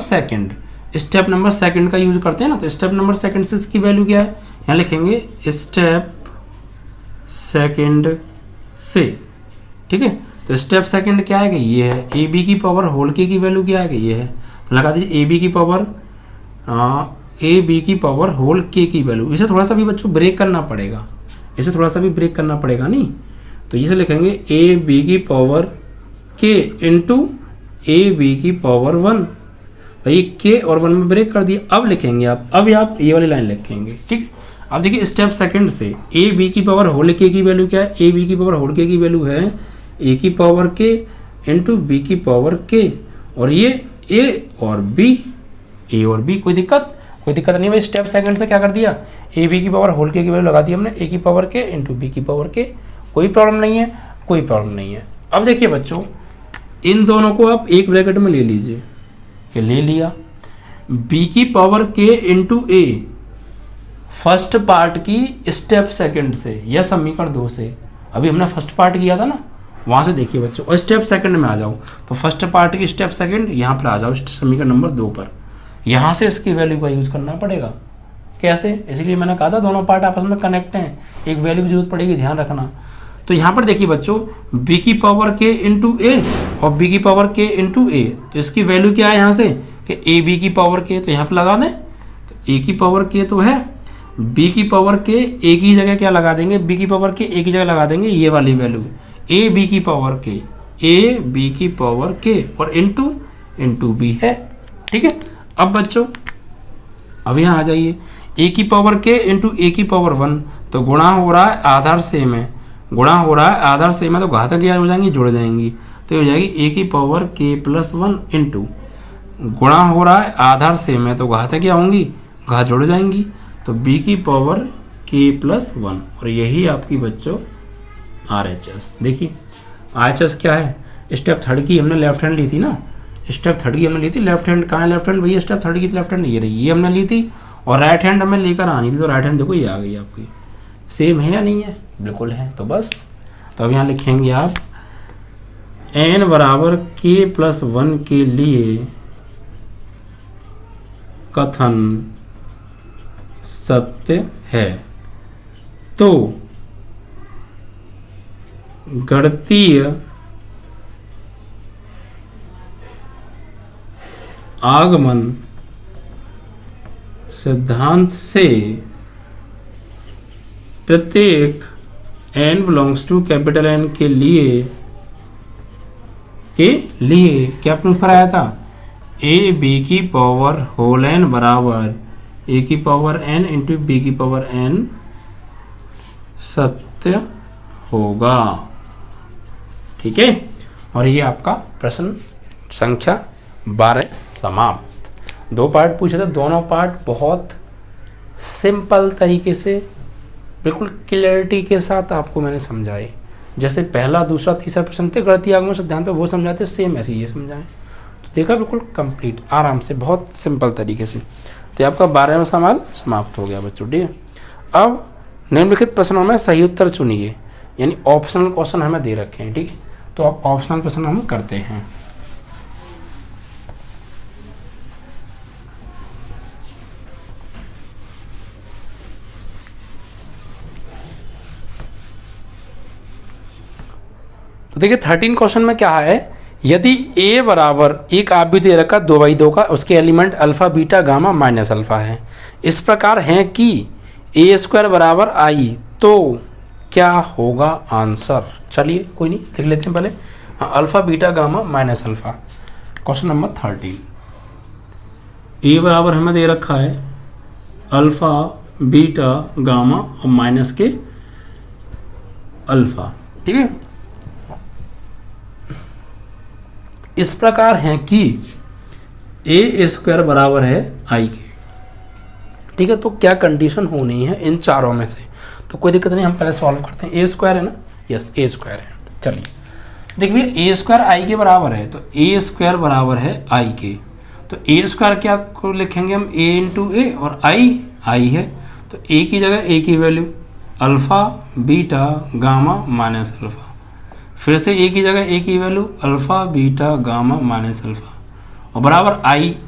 second का यूज करते हैं ना। तो स्टेप नंबर सेकंड से इसकी वैल्यू क्या है, यहाँ लिखेंगे स्टेप सेकंड से। ठीक है, तो स्टेप सेकंड क्या है कि ये है, ए बी की पावर होल के की वैल्यू क्या है कि ये है, तो लगा दीजिए ए बी की पावर होल के की वैल्यू। इसे थोड़ा सा भी बच्चों ब्रेक करना पड़ेगा, नहीं, तो इसे लिखेंगे ए बी की पावर के इंटू ए बी की पावर 1। भाई के और 1 में ब्रेक कर दिया। अब लिखेंगे आप ये वाली लाइन लिखेंगे। ठीक, अब देखिए स्टेप सेकंड से ए बी की पावर होल के की वैल्यू क्या है, ए बी की पावर होल के की वैल्यू है ए की पावर के इंटू बी की पावर के, और ये ए और बी। कोई दिक्कत नहीं भाई। स्टेप सेकंड से क्या कर दिया, ए बी की पावर होल के की वैल्यू लगा दी हमने, ए की पावर के इंटू बी की पावर के। कोई प्रॉब्लम नहीं है। अब देखिए बच्चों, इन दोनों को आप एक ब्रैकेट में ले लीजिए, कि ले लिया b की पावर k इंटू ए फर्स्ट पार्ट की स्टेप सेकंड से या समीकरण 2 से। अभी हमने फर्स्ट पार्ट किया था ना, वहां से देखिए बच्चों, और स्टेप सेकंड में आ जाओ। तो फर्स्ट पार्ट की स्टेप सेकंड यहाँ पर आ जाओ, समीकरण नंबर 2 पर। यहाँ से इसकी वैल्यू का यूज करना पड़ेगा। कैसे, इसलिए मैंने कहा था दोनों पार्ट आपस में कनेक्ट हैं, एक वैल्यू की जरूरत पड़ेगी, ध्यान रखना। तो यहाँ पर देखिए बच्चों, b की पावर k इंटू ए और b की पावर k इंटू ए, तो इसकी वैल्यू क्या है यहाँ से कि ए बी की पावर k, तो यहाँ पर लगा दें। तो a की पावर k तो है, b की पावर k a की जगह क्या लगा देंगे, b की पावर k a की जगह लगा देंगे ये वाली वैल्यू, a b की पावर k और इंटू b है। ठीक है, अब बच्चों अब यहाँ आ जाइए, a की पावर k इंटू ए की पावर 1, तो गुणा हो रहा है आधार सेम है, तो घातक क्या हो जाएंगी, जुड़ जाएंगी। तो हो जाएगी a की पावर k+1 इंटू, गुणा हो रहा है आधार सेम है, तो घातक क्या होंगी, घात जुड़ जाएंगी, तो b की पावर k+1। और यही आपकी बच्चों RHS। देखिए RHS क्या है, स्टेप थर्ड की हमने लेफ्ट हैंड ली थी ना, लेफ्ट हैंड कहाँ है, लेफ्ट हैंड भैया स्टेप थर्ड की लेफ्ट हैंड ये रही, ये हमने ली थी, और राइट हैंड हमें लेकर आनी थी। तो राइट हैंड देखो ये आ गई आपकी, सेम है या नहीं है, बिल्कुल है। तो बस, तो अब यहाँ लिखेंगे आप n बराबर k+1 के लिए कथन सत्य है, तो गणितीय आगमन सिद्धांत से प्रत्येक n belongs to capital N के लिए क्या प्रूफ कराया था, a b की पावर होल n बराबर a की पावर n इंटू b की पावर n सत्य होगा। ठीक है, और ये आपका प्रश्न संख्या 12 समाप्त। 2 पार्ट पूछे थे, दोनों पार्ट बहुत सिंपल तरीके से बिल्कुल क्लियरिटी के साथ आपको मैंने समझाए। जैसे पहला, दूसरा, तीसरा प्रश्न थे गणितीय आगमन सिद्धांत पे, वो समझाते सेम ऐसे ये समझाएं। तो देखा बिल्कुल कंप्लीट आराम से, बहुत सिंपल तरीके से। तो आपका 12वां सवाल समाप्त हो गया बच्चों, ठीक है। अब निम्नलिखित प्रश्नों में सही उत्तर चुनिए, यानी ऑप्शनल क्वेश्चन हमें दे रखे हैं, ठीक है। तो अब ऑप्शनल प्रश्न हम करते हैं। तो देखिए 13 क्वेश्चन में क्या है, यदि a बराबर एक आव्यूह दे रखा 2/2 का, उसके element alpha beta gamma minus alpha है, इस प्रकार है कि a² बराबर i, तो क्या होगा आंसर। चलिए कोई नहीं, देख लेते हैं पहले। Alpha beta gamma minus alpha, question number 13। a बराबर हमें दे रखा है अल्फा बीटा गामा और माइनस के अल्फा, ठीक है। इस प्रकार है कि a² बराबर है i के, ठीक है। तो क्या कंडीशन होनी है इन चारों में से, तो कोई दिक्कत नहीं, हम पहले सॉल्व करते हैं। a² है ना, यस a² है। चलिए देखिए a² i के बराबर है, तो a² बराबर है i के, तो a² क्या को लिखेंगे हम, a इंटू ए और i है, तो a की जगह a की value alpha beta gamma minus alpha, फिर से a की जगह a की value alpha beta gamma minus alpha, और बराबर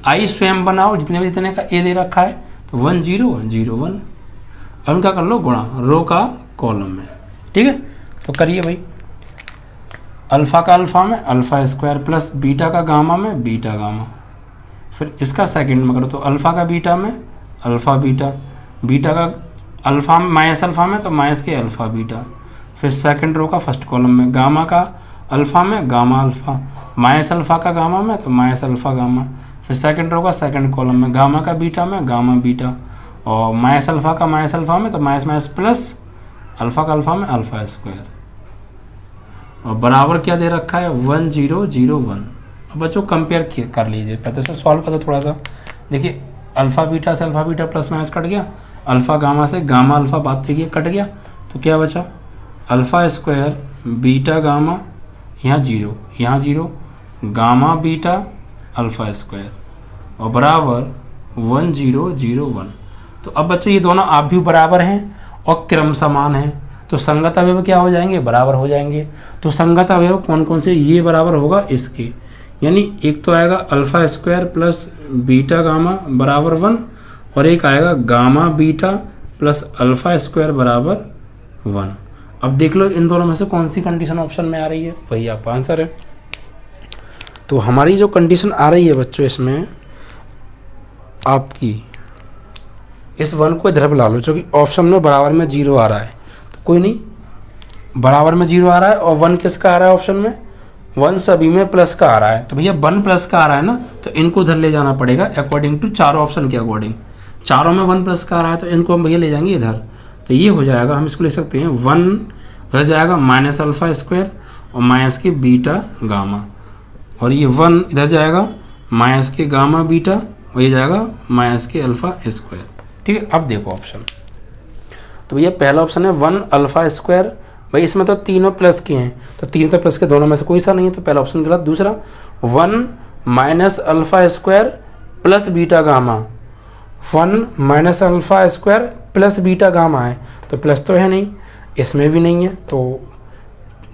i स्वयं बनाओ, जितने का a दे रखा है, तो 1 0 1 0 1, अब उनका कर लो गुणा रो का कॉलम में, ठीक है। तो करिए भाई, अल्फा का अल्फा में अल्फा² प्लस बीटा का गामा में बीटा गामा, फिर इसका सेकंड में करो तो अल्फा का बीटा में अल्फा बीटा, बीटा का अल्फा में माइनस अल्फा में तो माइनस के अल्फा बीटा, फिर सेकंड रो का फर्स्ट कॉलम में गामा का अल्फा में गामा अल्फा, माइनस अल्फा का गामा में तो माइनस अल्फा गामा, फिर सेकंड रो का सेकंड कॉलम में गामा का बीटा में गामा बीटा, और माइनस अल्फा का माइनस अल्फा में तो माइनस माइनस प्लस अल्फा का अल्फा में अल्फा², और बराबर क्या दे रखा है 1 0 0 1। अब बच्चों कंपेयर कर लीजिए, पहले से सॉल्व कर दो थोड़ा सा। देखिए अल्फा बीटा से alpha beta plus minus cut गया, अल्फा गामा से गामा अल्फा बात हुई कट गया, तो क्या बचा अल्फा² बीटा गामा, यहाँ 0 गामा बीटा अल्फा², और बराबर 1 0 0 1। तो अब बच्चों ये दोनों आव्यूह बराबर हैं और क्रम समान हैं, तो संगत अवयव क्या हो जाएंगे, बराबर हो जाएंगे। तो संगत अवयव कौन कौन से, ये बराबर होगा इसके, यानी एक तो आएगा अल्फा² प्लस बीटा गामा बराबर 1, और एक आएगा गामा बीटा प्लस अल्फा² बराबर 1। अब देख लो इन दोनों में से कौन सी कंडीशन ऑप्शन में आ रही है, वही आपका आंसर है। तो हमारी जो कंडीशन आ रही है बच्चों, इसमें आपकी इस 1 को इधर बुला लो, क्योंकि ऑप्शन में बराबर में 0 आ रहा है, तो कोई नहीं, बराबर में 0 आ रहा है, और 1 किसका आ रहा है ऑप्शन में, 1 सभी में प्लस का आ रहा है, तो भैया 1 प्लस का आ रहा है ना, तो इनको उधर ले जाना पड़ेगा अकॉर्डिंग टू चारों ऑप्शन के अकॉर्डिंग। चारों में 1 प्लस का आ रहा है, तो इनको हम भैया ले जाएंगे इधर, तो ये हो जाएगा, हम इसको ले सकते हैं 1 उधर जाएगा माइनस अल्फा² और माइनस के बीटा गामा, और ये 1 इधर जाएगा माइनस के गामा बीटा, और ये जाएगा माइनस के अल्फा², ठीक है। अब देखो ऑप्शन, तो भैया पहला ऑप्शन है 1 अल्फा², भाई इसमें तो तीनों प्लस के हैं, तो 3 तो प्लस के, दोनों में से कोई सा नहीं है, तो पहला ऑप्शन गलत। दूसरा 1 minus alpha plus beta gamma, 1 minus alpha plus beta gamma है, तो प्लस तो है नहीं, इसमें भी नहीं है, तो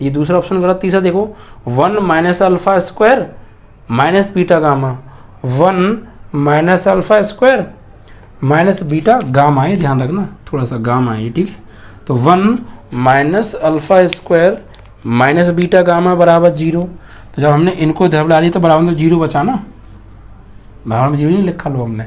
ये दूसरा ऑप्शन गलत। तीसरा देखो 1 minus alpha minus beta gamma, 1 minus alpha minus beta gamma है, ध्यान रखना थोड़ा सा गामा है, ठीक है। तो 1 minus alpha minus beta gamma बराबर 0, तो जब हमने इनको इधर बुला लिया तो बराबर में 0 बचा ना, बराबर में 0 नहीं लिखा लो हमने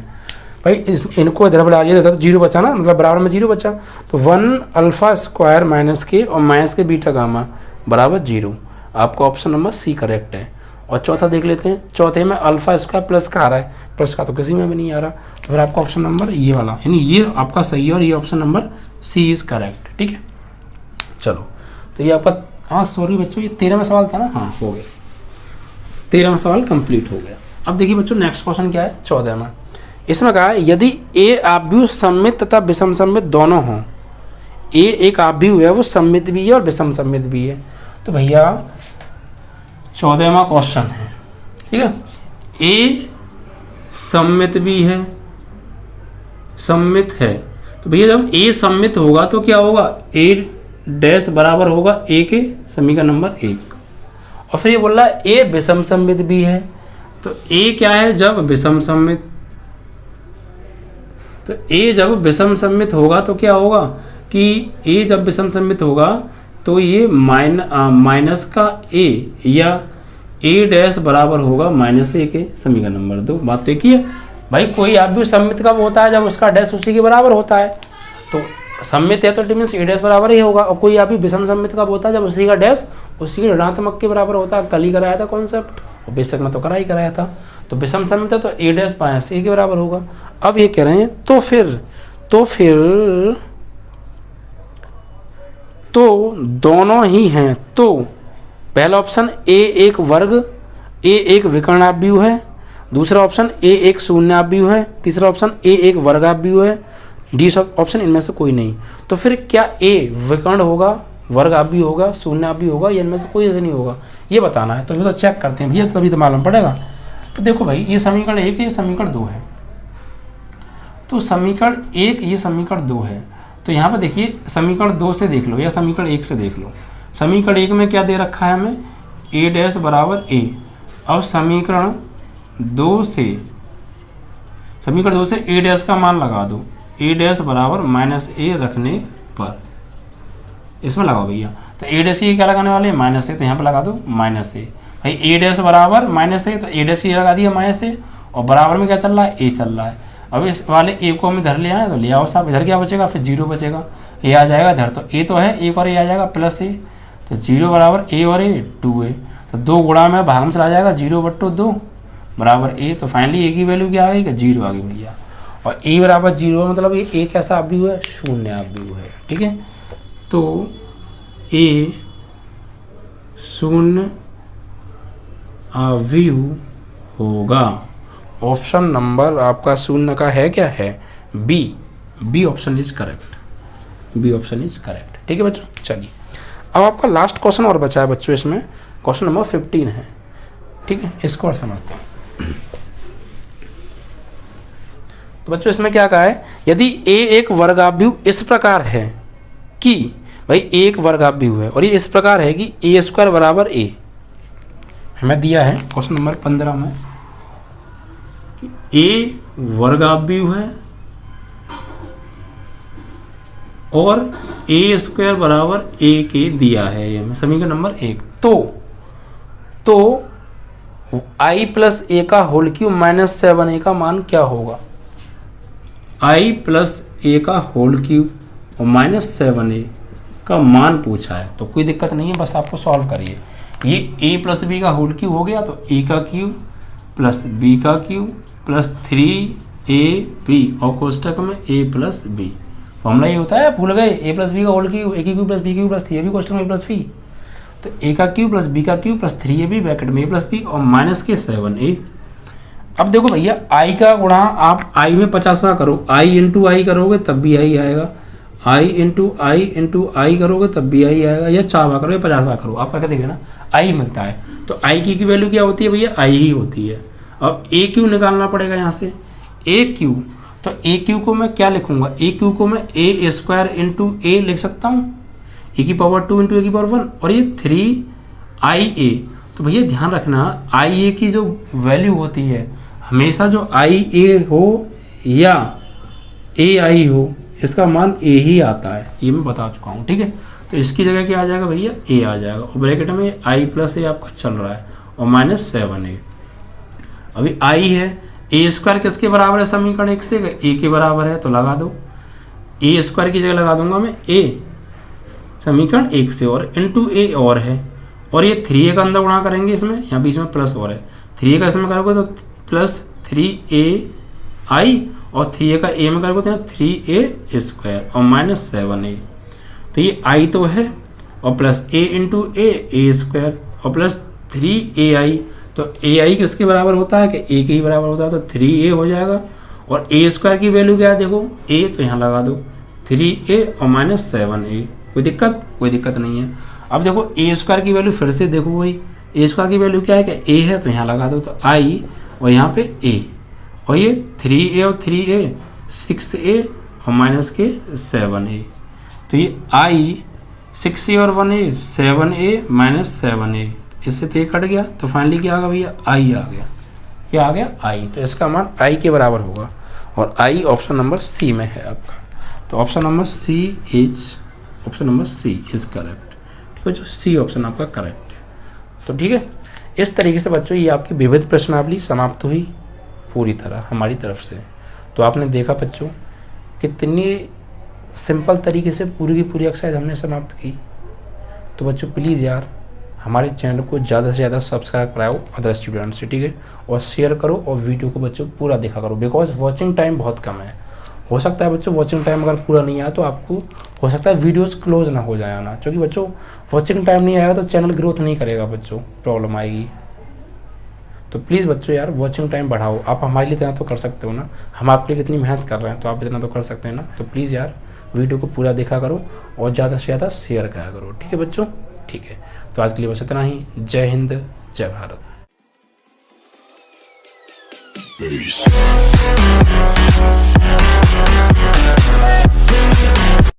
भाई, इनको इधर बुला लिया तो 0 बचा ना, मतलब बराबर में 0 बचा, तो 1 अल्फा² माइनस के और माइनस के बीटा गामा बराबर 0। आपका ऑप्शन नंबर सी करेक्ट है। और चौथा देख लेते हैं, चौथे में अल्फा² प्लस का आ रहा है, प्लस का तो किसी में भी नहीं आ रहा, तो फिर आपका ऑप्शन नंबर ये वाला, यानी ये आपका सही है, और ये option number C is correct, ठीक है। चलो तो ये आपका, हाँ सॉरी बच्चों, ये 13वां सवाल था ना, हाँ हो गया, 13वां सवाल कंप्लीट हो गया। अब देखिए बच्चों नेक्स्ट क्वेश्चन क्या है 14वां। इसमें कहा है यदि ए आव्यूह सममित तथा विषम सममित दोनों हों, ए एक आव्यूह है वो सममित भी है और विषम सममित भी है। तो भैया 14वां क्वेश्चन है, ठीक है, ए सममित भी है, सममित है, तो भैया जब ए सममित होगा तो क्या होगा, ए डैश बराबर होगा ए के समीकरण नंबर 1। और फिर ये बोल रहा है ए विषम सममित भी है, तो ए क्या है, जब विषम सममित, तो ए जब विषम सममित होगा तो क्या होगा कि ए जब विषम सममित होगा तो ये माइनस का ए या ए डैश बराबर होगा माइनस ए के समीकरण नंबर 2। बात तो एक ही है भाई, कोई आव्यूह सममित कब होता है, जब उसका डैश उसी के बराबर होता है। तो सममित है तो इट मीन्स ए डैश बराबर ही होगा। और कोई आव्यूह विषम सममित कब होता है, जब उसी का डैश उसी के ऋणात्मक के बराबर होता है। कल ही कराया था कॉन्सेप्ट, और बेशक में तो कराया था। तो विषम सममित है तो ए डैश माइनस ए के बराबर होगा। अब ये कह रहे हैं तो दोनों ही हैं। तो पहला ऑप्शन ए एक वर्ग, ए एक विकर्ण आव्यूह है। दूसरा ऑप्शन ए एक शून्य आव्यूह है। तीसरा ऑप्शन ए एक वर्ग आव्यूह है। डी ऑप्शन इनमें से कोई नहीं। तो फिर क्या ए विकर्ण होगा, वर्ग आव्यूह होगा, शून्य आव्यूह होगा, या इनमें से कोई नहीं होगा, ये बताना है। तो ये तो चेक करते हैं भैया, तभी तो मालूम पड़ेगा। तो देखो भाई, ये समीकरण 1 है, ये समीकरण 2 है। तो समीकरण 1 ये समीकरण 2 है। तो यहाँ पर देखिए समीकरण 2 से देख लो या समीकरण 1 से देख लो। समीकरण 1 में क्या दे रखा है हमें, ए डैश बराबर ए। अब समीकरण 2 से ए डैश का मान लगा दो, ए डैश बराबर माइनस ए रखने पर, इसमें लगाओ भैया। तो ए डैश ये क्या लगाने वाले हैं, माइनस ए, तो यहाँ पर लगा दो माइनस ए। भाई ए डैश बराबर माइनस ए, तो ए डैश ये लगा दिया माइनस ए, और बराबर में क्या चल रहा है, ए चल रहा है। अब इस वाले ए को हम इधर ले आए तो ले आओ साहब, इधर क्या बचेगा, फिर 0 बचेगा, ए आ जाएगा इधर, तो ए तो है, एक और ए आ जाएगा प्लस ए, तो 0 बराबर ए और ए 2a। तो 2 गुणा में भाग में चला जाएगा, 0/2 बराबर ए। तो फाइनली ए की वैल्यू क्या आ गई, 0 आ गई भैया। और ए बराबर 0 मतलब ये ए कैसा आव्यूह है, शून्य आव्यूह है, ठीक है। तो ए शून्य आव्यूह होगा। ऑप्शन नंबर आपका शून्य का है, क्या है, B option is correct, B option is correct, ठीक है बच्चों। चलिए अब आपका लास्ट क्वेश्चन और बचा है बच्चों, इसमें क्वेश्चन नंबर 15 है, ठीक है, इसको और समझते हैं। तो बच्चों इसमें क्या कहा है, यदि ए एक वर्गाव्यूह इस प्रकार है कि, भाई ए एक वर्गाव्यूह है और ये इस प्रकार है कि ए स्क्वायर बराबर ए, हमें दिया है क्वेश्चन नंबर 15 में, ए वर्गाव्यूह है और ए स्क्वायर बराबर ए के दिया है, ये समीकरण नंबर 1। तो आई प्लस ए का होल क्यूब माइनस 7a का मान क्या होगा, आई प्लस ए का होल क्यूब और माइनस 7a का मान पूछा है। तो कोई दिक्कत नहीं है, बस आपको सॉल्व करिए। ये ए प्लस बी का होल क्यूब हो गया, तो ए का क्यूब प्लस बी का क्यूब प्लस 3ab और कोष्टक में a प्लस बी। फॉर्मूला ये होता है, भूल गए, ए प्लस बी का होल क्यूब, ए की cube plus b cube plus 3ab कोष्टक में a प्लस बी। तो ए का क्यूब प्लस बी का क्यूब प्लस 3ab ब्रैकेट में a प्लस बी और माइनस के 7a। अब देखो भैया, आई का गुणा आप आई में 50वां करो, आई इंटू आई करोगे तब भी आई आएगा, आई इंटू आई करोगे तब भी आई आएगा, या 4वां करो या 50वां करो, आप क्या देखिए ना, आई मिलता है। तो आई की वैल्यू क्या होती है भैया, आई ही होती है। अब ए क्यू निकालना पड़ेगा यहाँ से, ए क्यू। तो ए क्यू को मैं क्या लिखूंगा, ए क्यू को मैं ए स्क्वायर इंटू ए लिख सकता हूँ, ए की पावर 2 इंटू ए की पावर 1, और ये 3ia। तो भैया ध्यान रखना, आई ए की जो वैल्यू होती है हमेशा जो आई ए हो या ए आई हो, इसका मान ए ही आता है, ये मैं बता चुका हूँ, ठीक है। तो इसकी जगह क्या आ जाएगा भैया, ए आ जाएगा, और ब्रैकेट में आई प्लस ए आपका चल रहा है और माइनस 7a। अभी आई है, ए स्क्वायर किसके बराबर है, समीकरण 1 से ए के बराबर है, तो लगा दो, ए स्क्वायर की जगह लगा दूंगा मैं ए समीकरण 1 से, और इंटू ए और है, और ये 3a का अंदर गुणा करेंगे इसमें, यहाँ बीच में प्लस और है, 3a का इसमें करोगे तो प्लस 3ai और 3a का a में करोगे तो 3a स्क्वायर और माइनस 7a। तो ये i तो है, और plus a into A square और प्लस 3ai। तो ai किसके बराबर होता है कि a के ही बराबर होता है, तो 3a हो जाएगा, और ए स्क्वायर की वैल्यू क्या है, देखो ए तो यहाँ लगा दो 3a और माइनस 7a, कोई दिक्कत नहीं है। अब देखो ए स्क्वायर की वैल्यू फिर से देखो वही, ए स्क्वायर की वैल्यू क्या है कि ए है तो यहाँ लगा दो, तो आई और यहाँ पे ए, और ये 3a और 3a 6a और माइनस के 7a, तो ये आई 6a और 1a 7a माइनस 7a, इससे तो ये कट गया, तो फाइनली क्या आ गया भैया, आई आ गया। क्या आ गया, आई। तो इसका मान आई के बराबर होगा, और आई ऑप्शन नंबर सी में है आपका। तो option number C is correct. ठीक है, जो सी ऑप्शन आपका करेक्ट है। तो ठीक है, इस तरीके से बच्चों ये आपकी विविध प्रश्नावली समाप्त हुई पूरी तरह हमारी तरफ से। तो आपने देखा बच्चों कितनी सिंपल तरीके से पूरी की पूरी एक्सरसाइज हमने समाप्त की। तो बच्चों प्लीज़ यार हमारे चैनल को ज़्यादा से ज़्यादा सब्सक्राइब कराओ अदर स्टूडेंट से, ठीक है, और शेयर करो और वीडियो को बच्चों पूरा देखा करो, बिकॉज वॉचिंग टाइम बहुत कम है। हो सकता है बच्चों वॉचिंग टाइम अगर पूरा नहीं आया तो आपको हो सकता है वीडियोस क्लोज ना हो जाए ना, क्योंकि बच्चों वॉचिंग टाइम नहीं आएगा तो चैनल ग्रोथ नहीं करेगा बच्चों, प्रॉब्लम आएगी। तो प्लीज़ बच्चों यार वॉचिंग टाइम बढ़ाओ। आप हमारे लिए इतना तो कर सकते हो ना, हम आपके लिए कितनी मेहनत कर रहे हैं, तो आप इतना तो कर सकते हैं ना। तो प्लीज़ यार वीडियो को पूरा देखा करो और ज़्यादा से ज़्यादा शेयर करा करो, ठीक है बच्चों। ठीक है, तो आज के लिए बस इतना ही। जय हिंद, जय भारत। Peace.